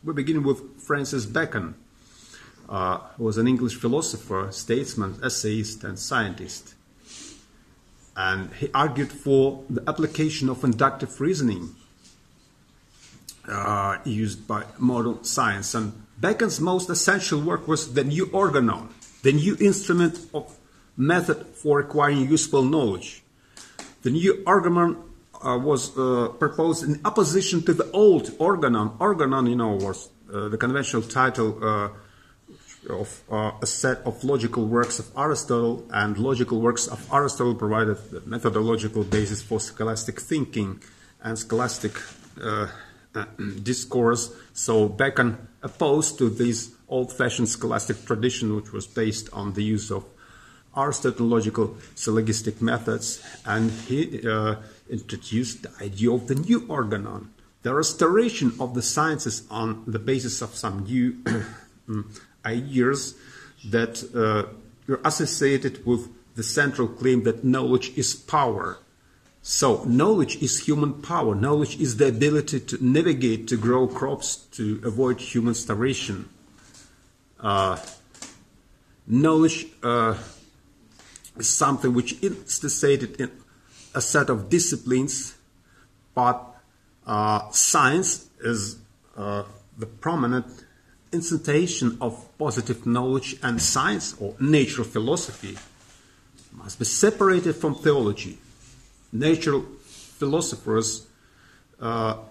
we begin with Francis Bacon, who was an English philosopher, statesman, essayist, and scientist. And he argued for the application of inductive reasoning used by modern science. And Bacon's most essential work was the new organon, the new instrument of method for acquiring useful knowledge. The new argument was proposed in opposition to the old organon. Organon, was the conventional title of a set of logical works of Aristotle, and logical works of Aristotle provided the methodological basis for scholastic thinking and scholastic discourse. So Bacon opposed to this old-fashioned scholastic tradition, which was based on the use of Aristotelical syllogistic methods, and he introduced the idea of the new organon, the restoration of the sciences on the basis of some new ideas that were associated with the central claim that knowledge is power. So knowledge is human power. Knowledge is the ability to navigate, to grow crops, to avoid human starvation. Knowledge is something which is instated in a set of disciplines, but science is the prominent instantation of positive knowledge, and science or natural philosophy must be separated from theology. Natural philosophers or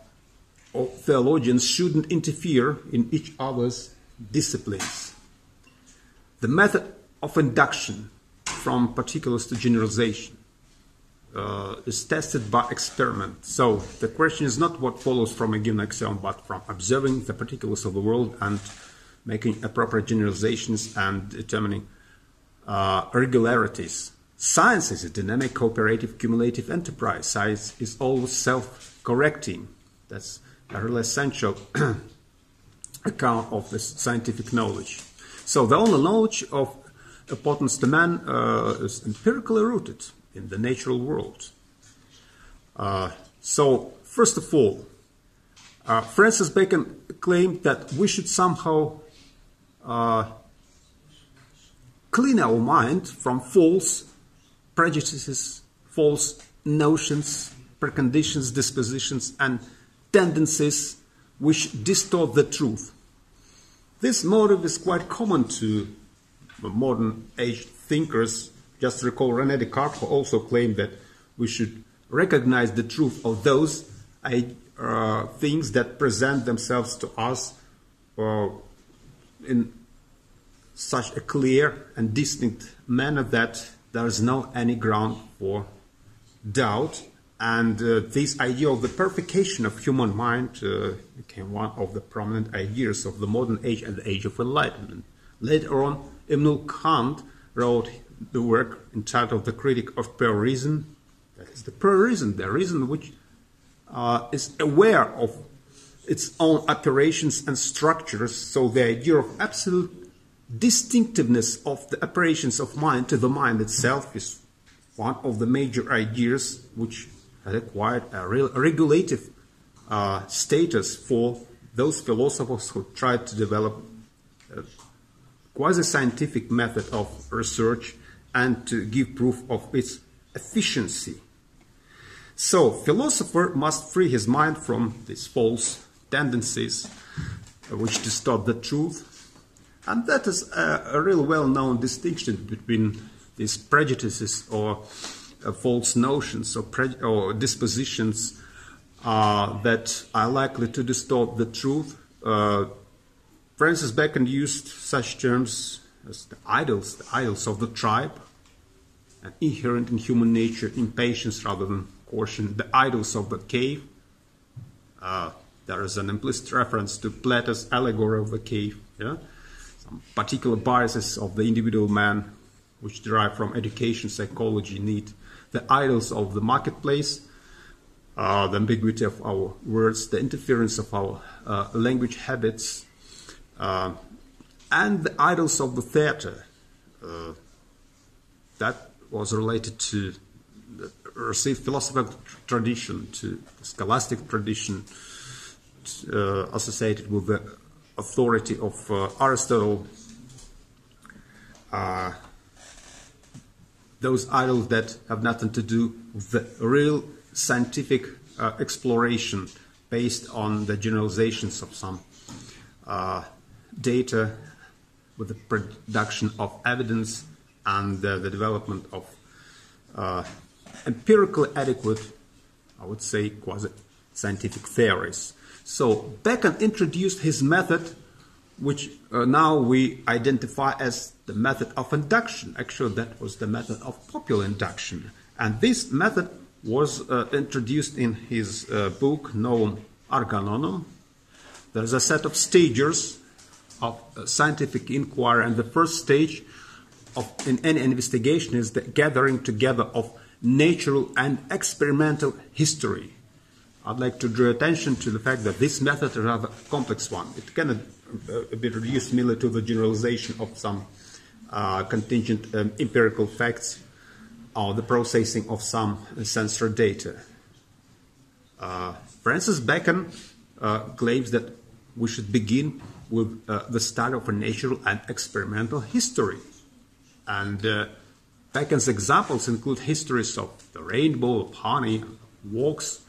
theologians shouldn't interfere in each other's disciplines. The method of induction from particulars to generalization is tested by experiment. So the question is not what follows from a given axiom, but from observing the particulars of the world and making appropriate generalizations and determining regularities. Science is a dynamic, cooperative, cumulative enterprise. Science is always self-correcting. That's a really essential account of this scientific knowledge. So the only knowledge of importance to man is empirically rooted in the natural world. So first of all, Francis Bacon claimed that we should somehow clean our mind from false prejudices, false notions, preconditions, dispositions, and tendencies which distort the truth. This motive is quite common to modern age thinkers. Just recall René Descartes, who also claimed that we should recognize the truth of those things that present themselves to us in such a clear and distinct manner that there is no any ground for doubt. And this idea of the purification of human mind became one of the prominent ideas of the modern age and the age of enlightenment. Later on, Immanuel Kant wrote the work entitled The Critic of Pure Reason. That is the pure reason, the reason which is aware of its own operations and structures. So the idea of absolute distinctiveness of the operations of mind to the mind itself is one of the major ideas which had acquired a real regulative status for those philosophers who tried to develop a quasi-scientific method of research and to give proof of its efficiency. So, philosopher must free his mind from these false tendencies which distort the truth. And that is a real well-known distinction between these prejudices or false notions or dispositions that are likely to distort the truth. Francis Bacon used such terms as the idols of the tribe, and inherent in human nature, impatience rather than caution, the idols of the cave. There is an implicit reference to Plato's allegory of the cave. Yeah? Some particular biases of the individual man, which derive from education, psychology, need. The idols of the marketplace, the ambiguity of our words, the interference of our language habits, and the idols of the theater. That was related to the received philosophical tradition, to the scholastic tradition associated with the authority of Aristotle. Those idols that have nothing to do with the real scientific exploration based on the generalizations of some data with the production of evidence and the development of empirically adequate, I would say, quasi-scientific theories. So Bacon introduced his method, which now we identify as the method of induction. Actually, that was the method of popular induction. And this method was introduced in his book, Novum Organonum. There is a set of stages of scientific inquiry, and the first stage in any investigation is the gathering together of natural and experimental history. I'd like to draw attention to the fact that this method is a rather complex one. It cannot be reduced merely to the generalization of some contingent empirical facts or the processing of some sensory data. Francis Bacon claims that we should begin with the study of a natural and experimental history. And Bacon's examples include histories of the rainbow, of honey, walks.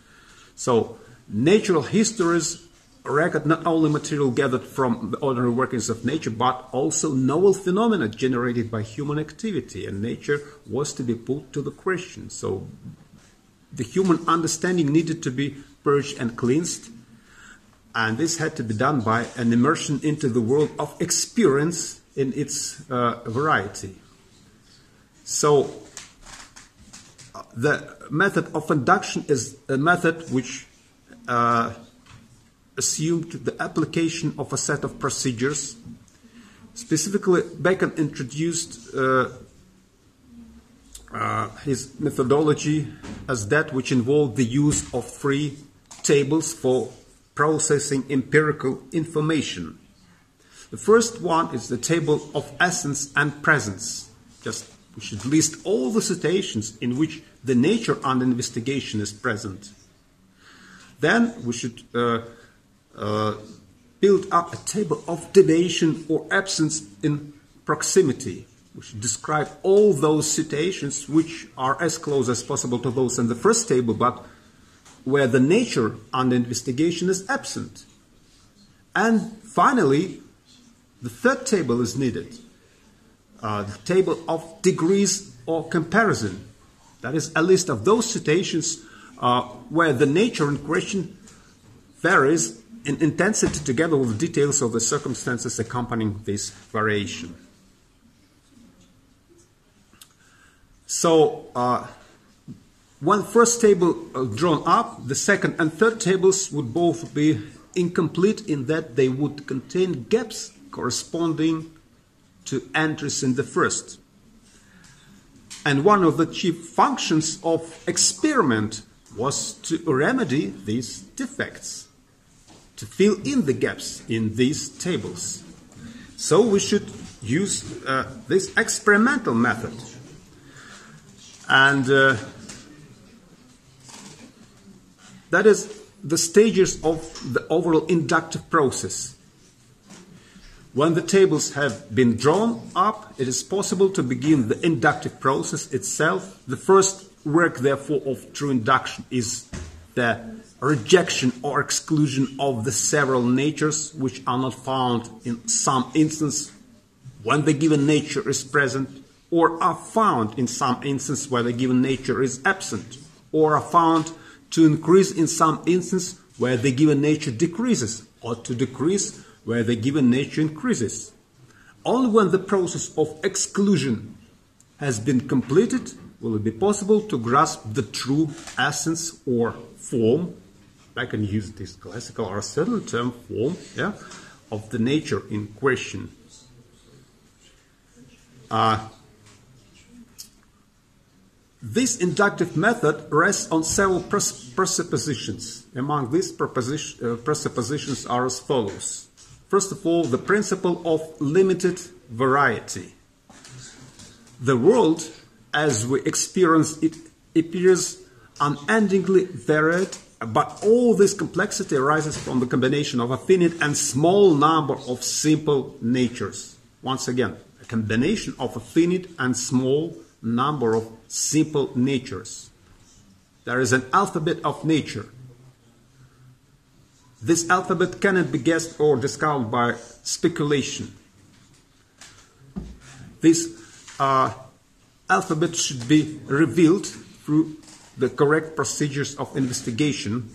So natural histories record not only material gathered from the ordinary workings of nature, but also novel phenomena generated by human activity, and nature was to be put to the question. So the human understanding needed to be purged and cleansed, and this had to be done by an immersion into the world of experience in its variety. So the method of induction is a method which assumed the application of a set of procedures. Specifically, Bacon introduced his methodology as that which involved the use of 3 tables for processing empirical information. The first one is the table of essence and presence. We should list all the situations in which the nature under investigation is present. Then we should build up a table of deviation or absence in proximity. We should describe all those situations which are as close as possible to those in the first table, but where the nature under investigation is absent. And finally, the third table is needed. The table of degrees or comparison. That is a list of those situations where the nature in question varies in intensity together with details of the circumstances accompanying this variation. So, when first table drawn up, the second and third tables would both be incomplete in that they would contain gaps corresponding to entries in the first. And one of the chief functions of experiment was to remedy these defects, to fill in the gaps in these tables. So we should use this experimental method. And that is the stages of the overall inductive process. When the tables have been drawn up, it is possible to begin the inductive process itself. The first work, therefore, of true induction is the rejection or exclusion of the several natures which are not found in some instance when the given nature is present, or are found in some instance where the given nature is absent, or are found to increase in some instance where the given nature decreases, or to decrease where the given nature increases. Only when the process of exclusion has been completed will it be possible to grasp the true essence or form, I can use this classical Aristotle term, form, of the nature in question. This inductive method rests on several presuppositions. Among these presuppositions are as follows. First of all, the principle of limited variety. The world, as we experience it, appears unendingly varied, but all this complexity arises from the combination of a finite and small number of simple natures. Once again, a combination of a finite and small number of simple natures. There is an alphabet of nature. This alphabet cannot be guessed or discovered by speculation. This alphabet should be revealed through the correct procedures of investigation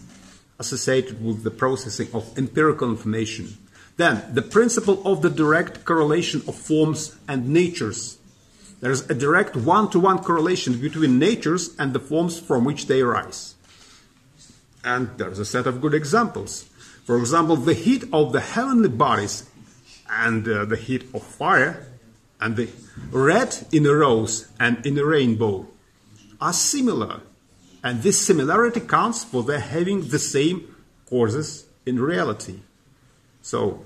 associated with the processing of empirical information. Then, the principle of the direct correlation of forms and natures. There is a direct one-to-one correlation between natures and the forms from which they arise. And there's a set of good examples. For example, the heat of the heavenly bodies and the heat of fire and the red in a rose and in a rainbow are similar. And this similarity counts for their having the same causes in reality. So,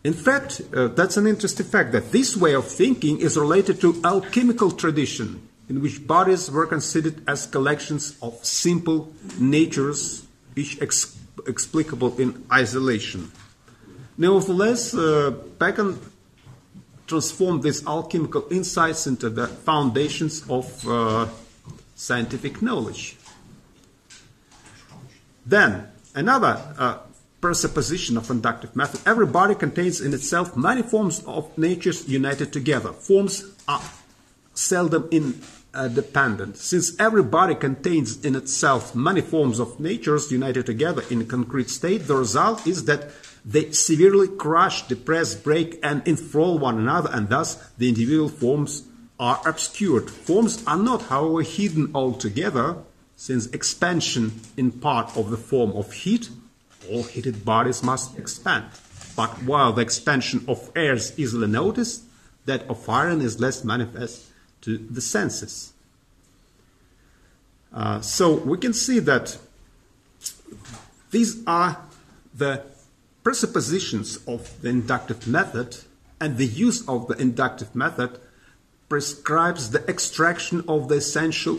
in fact, that's an interesting fact that this way of thinking is related to alchemical tradition, in which bodies were considered as collections of simple natures, each explicable in isolation. Nevertheless, Bacon transformed these alchemical insights into the foundations of scientific knowledge. Then, another presupposition of inductive method: every body contains in itself many forms of natures united together. Forms are seldom independent. Since every body contains in itself many forms of natures united together in a concrete state, the result is that they severely crush, depress, break, and enthrall one another, and thus the individual forms are obscured. Forms are not, however, hidden altogether, since expansion in part of the form of heat, all heated bodies must expand. But while the expansion of air is easily noticed, that of iron is less manifest to the senses. So we can see that these are the presuppositions of the inductive method, and the use of the inductive method prescribes the extraction of the essential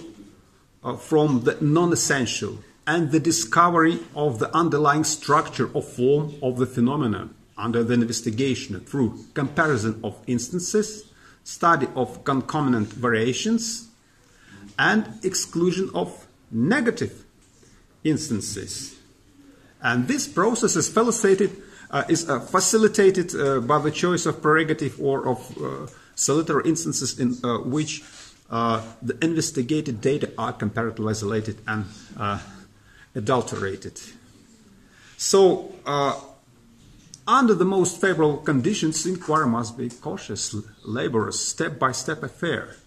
from the non-essential and the discovery of the underlying structure or form of the phenomena under the investigation through comparison of instances, study of concomitant variations, and exclusion of negative instances. And this process is facilitated by the choice of prerogative or of solitary instances in which the investigated data are comparatively isolated and adulterated. So, under the most favorable conditions, inquiry must be cautious, laborious, step-by-step affair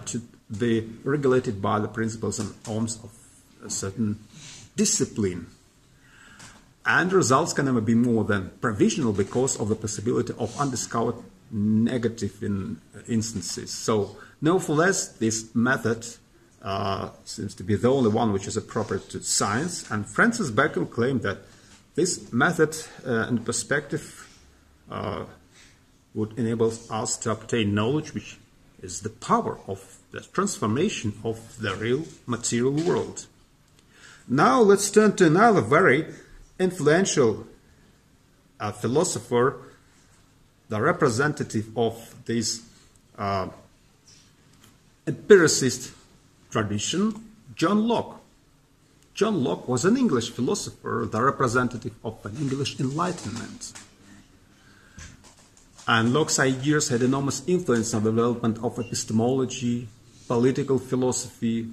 to be regulated by the principles and norms of a certain discipline. And results can never be more than provisional because of the possibility of undiscovered negative instances. So, nevertheless, this method seems to be the only one which is appropriate to science, and Francis Bacon claimed that this method and perspective would enable us to obtain knowledge which is the power of the transformation of the real material world. Now let's turn to another very influential philosopher, the representative of this empiricist tradition, John Locke. John Locke was an English philosopher, the representative of an English Enlightenment. And Locke's ideas had enormous influence on the development of epistemology, political philosophy.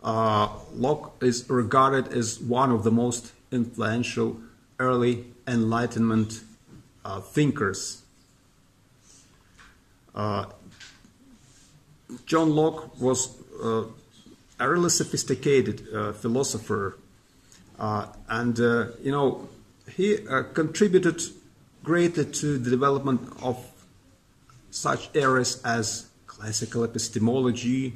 Locke is regarded as one of the most influential early Enlightenment thinkers. John Locke was a really sophisticated philosopher, and he contributed greatly to the development of such areas as classical epistemology,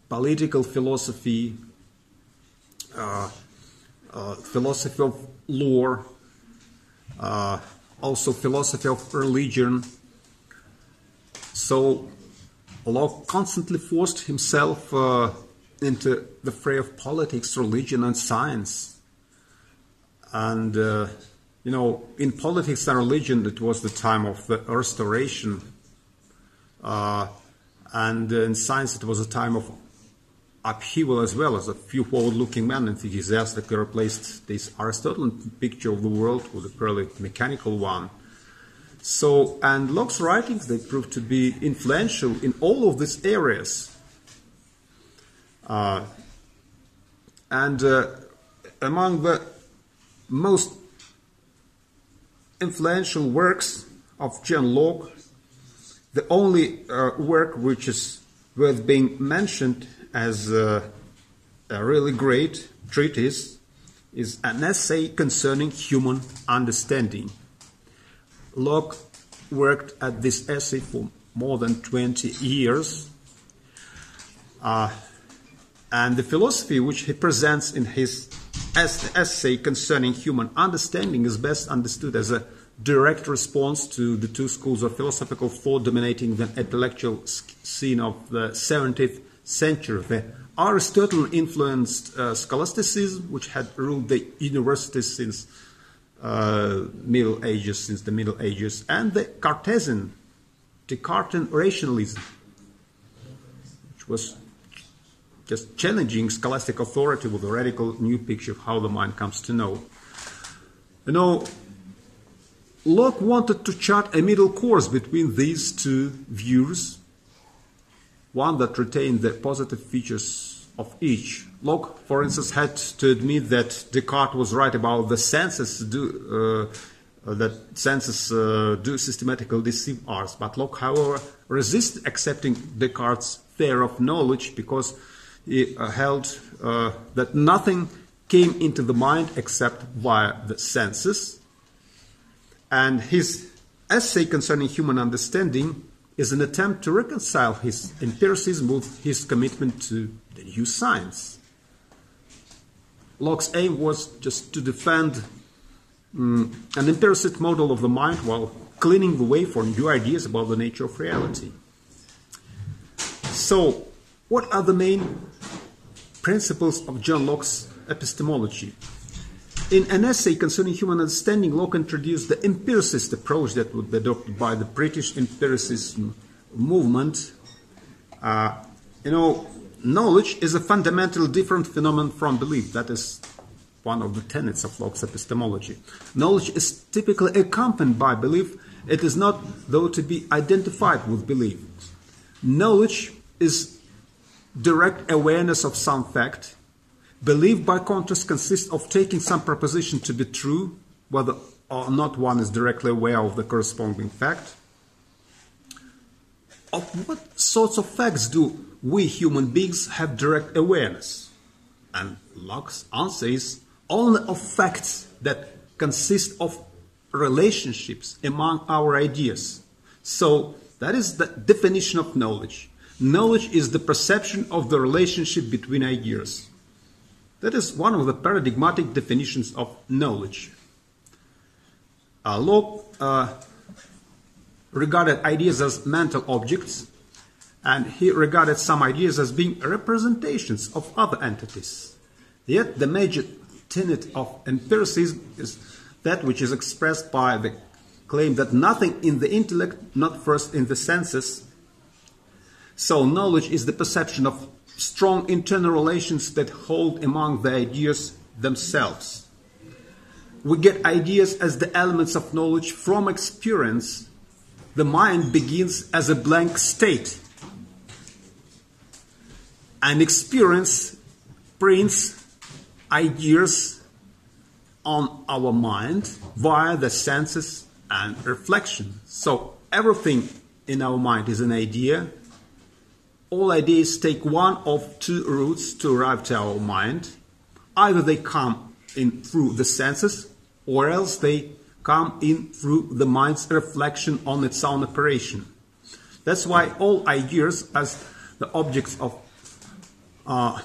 political philosophy, philosophy of law, also philosophy of religion. So Locke constantly forced himself into the fray of politics, religion, and science. And, in politics and religion, it was the time of the Restoration. And in science, it was a time of upheaval as well. As a few forward-looking men enthusiastically replaced this Aristotelian picture of the world with a purely mechanical one. So, and Locke's writings, they proved to be influential in all of these areas. Among the most influential works of John Locke, the only work which is worth being mentioned as a really great treatise is an essay concerning human understanding. Locke worked at this essay for more than 20 years. And the philosophy which he presents in his essay concerning human understanding is best understood as a direct response to the two schools of philosophical thought dominating the intellectual scene of the 17th century. The Aristotle-influenced scholasticism, which had ruled the universities since the Middle Ages, and the Cartesian, Descartes rationalism, which was just challenging scholastic authority with a radical new picture of how the mind comes to know. You know, Locke wanted to chart a middle course between these two views, one that retained the positive features of each. Locke, for instance, had to admit that Descartes was right about the senses do systematically deceive us. But Locke, however, resisted accepting Descartes' theory of knowledge because he held that nothing came into the mind except via the senses. And his essay concerning human understanding is an attempt to reconcile his empiricism with his commitment to the new science. Locke's aim was just to defend an empiricist model of the mind while cleaning the way for new ideas about the nature of reality. So, what are the main principles of John Locke's epistemology? In an essay concerning human understanding, Locke introduced the empiricist approach that would be adopted by the British empiricism movement. Knowledge is a fundamentally different phenomenon from belief. That is one of the tenets of Locke's epistemology. Knowledge is typically accompanied by belief. It is not, though, to be identified with belief. Knowledge is direct awareness of some fact. Belief, by contrast, consists of taking some proposition to be true, whether or not one is directly aware of the corresponding fact. Of what sorts of facts do we human beings have direct awareness? And Locke's answer is only of facts that consist of relationships among our ideas. So that is the definition of knowledge. Knowledge is the perception of the relationship between ideas. That is one of the paradigmatic definitions of knowledge. Locke regarded ideas as mental objects, and he regarded some ideas as being representations of other entities. Yet the major tenet of empiricism is that which is expressed by the claim that nothing in the intellect, not first in the senses. So knowledge is the perception of strong internal relations that hold among the ideas themselves. We get ideas as the elements of knowledge from experience. The mind begins as a blank state. And experience prints ideas on our mind via the senses and reflection. So everything in our mind is an idea. All ideas take one of two routes to arrive to our mind. Either they come in through the senses, or else they come in through the mind's reflection on its own operation. That's why all ideas as the objects of our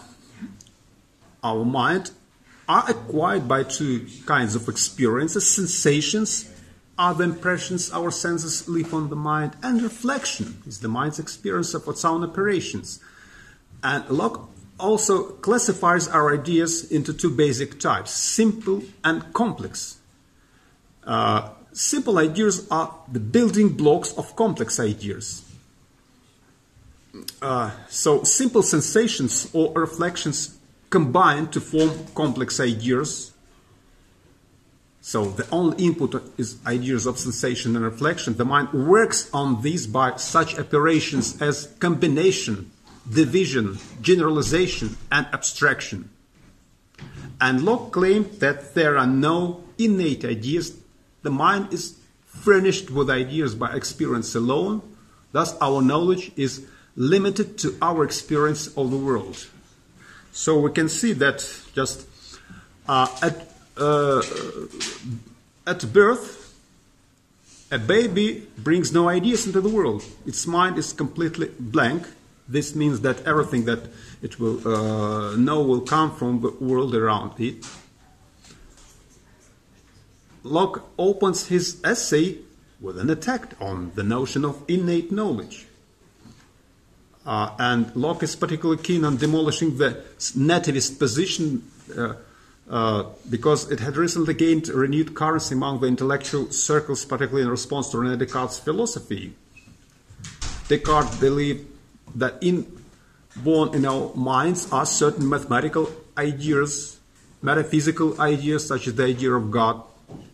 mind are acquired by two kinds of experiences. Sensations are the impressions our senses leave on the mind, and reflection is the mind's experience of its own operations. And Locke also classifies our ideas into two basic types, simple and complex. Simple ideas are the building blocks of complex ideas. So simple sensations or reflections combine to form complex ideas. So the only input is ideas of sensation and reflection. The mind works on these by such operations as combination, division, generalization, and abstraction. And Locke claimed that there are no innate ideas. The mind is furnished with ideas by experience alone. Thus, our knowledge is limited to our experience of the world. So we can see that just at birth, a baby brings no ideas into the world. Its mind is completely blank. This means that everything that it will know will come from the world around it. Locke opens his essay with an attack on the notion of innate knowledge. And Locke is particularly keen on demolishing the nativist position because it had recently gained renewed currency among the intellectual circles, particularly in response to René Descartes' philosophy. Descartes believed that inborn in our minds are certain mathematical ideas, metaphysical ideas such as the idea of God,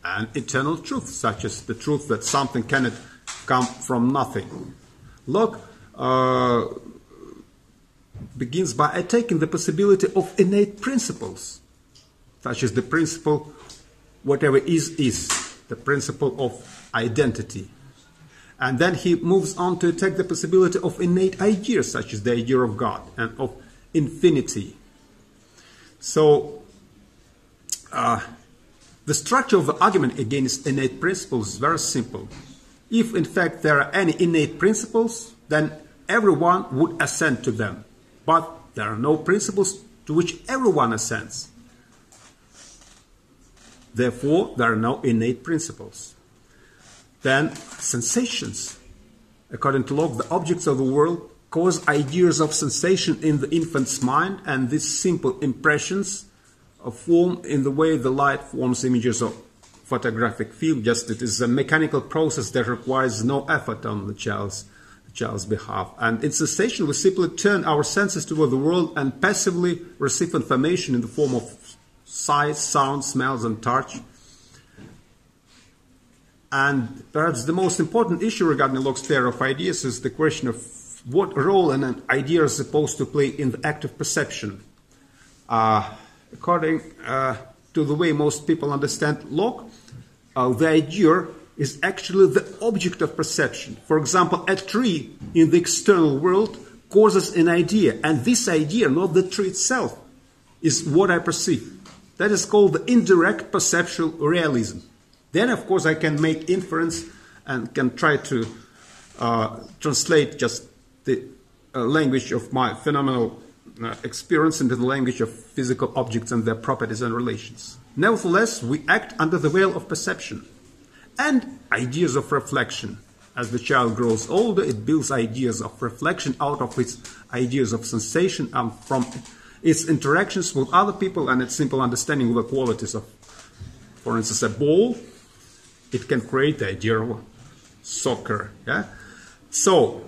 and eternal truth, such as the truth that something cannot come from nothing. Locke begins by attacking the possibility of innate principles, such as the principle whatever is, the principle of identity. And then he moves on to attack the possibility of innate ideas, such as the idea of God and of infinity. So, the structure of the argument against innate principles is very simple. If, in fact, there are any innate principles, then everyone would assent to them. But there are no principles to which everyone assents. Therefore, there are no innate principles. Then, sensations. According to Locke, the objects of the world cause ideas of sensation in the infant's mind, and these simple impressions form in the way the light forms images of photographic film. Just it is a mechanical process that requires no effort on the child's behalf. And in sensation, we simply turn our senses toward the world and passively receive information in the form of sight, sound, smells, and touch. And perhaps the most important issue regarding Locke's theory of ideas is the question of what role an idea is supposed to play in the act of perception. According to the way most people understand Locke, the idea is actually the object of perception. For example, a tree in the external world causes an idea, and this idea, not the tree itself, is what I perceive. That is called the indirect perceptual realism. Then, of course, I can make inference and can try to translate just the language of my phenomenal experience into the language of physical objects and their properties and relations. Nevertheless, we act under the veil of perception and ideas of reflection. As the child grows older, it builds ideas of reflection out of its ideas of sensation and from its interactions with other people and its simple understanding of the qualities of, for instance, a ball. It can create the idea of soccer. Yeah? So,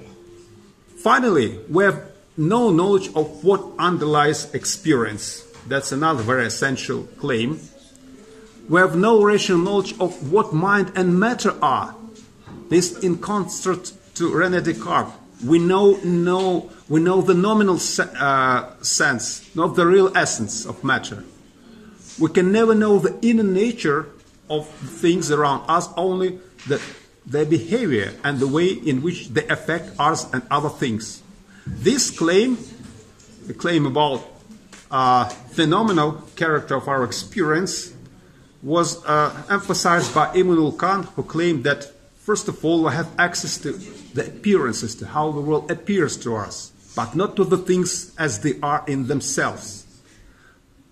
finally, we have no knowledge of what underlies experience. That's another very essential claim. We have no rational knowledge of what mind and matter are. This in contrast to René Descartes. We know the nominal sense, not the real essence of matter. We can never know the inner nature of things around us, only their behavior and the way in which they affect us and other things. This claim, the claim about phenomenal character of our experience, was emphasized by Immanuel Kant, who claimed that, first of all, we have access to the appearances, to how the world appears to us, but not to the things as they are in themselves.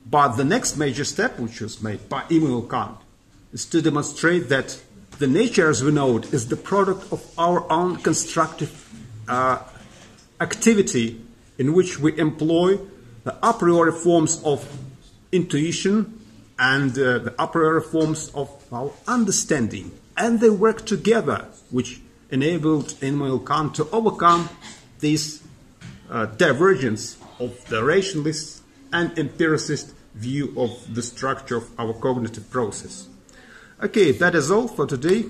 But the next major step, which was made by Immanuel Kant, is to demonstrate that the nature as we know it is the product of our own constructive activity in which we employ the a priori forms of intuition and the a priori forms of our understanding. And they work together, which enabled Immanuel Kant to overcome this divergence of the rationalist and empiricist view of the structure of our cognitive process. Okay, that is all for today.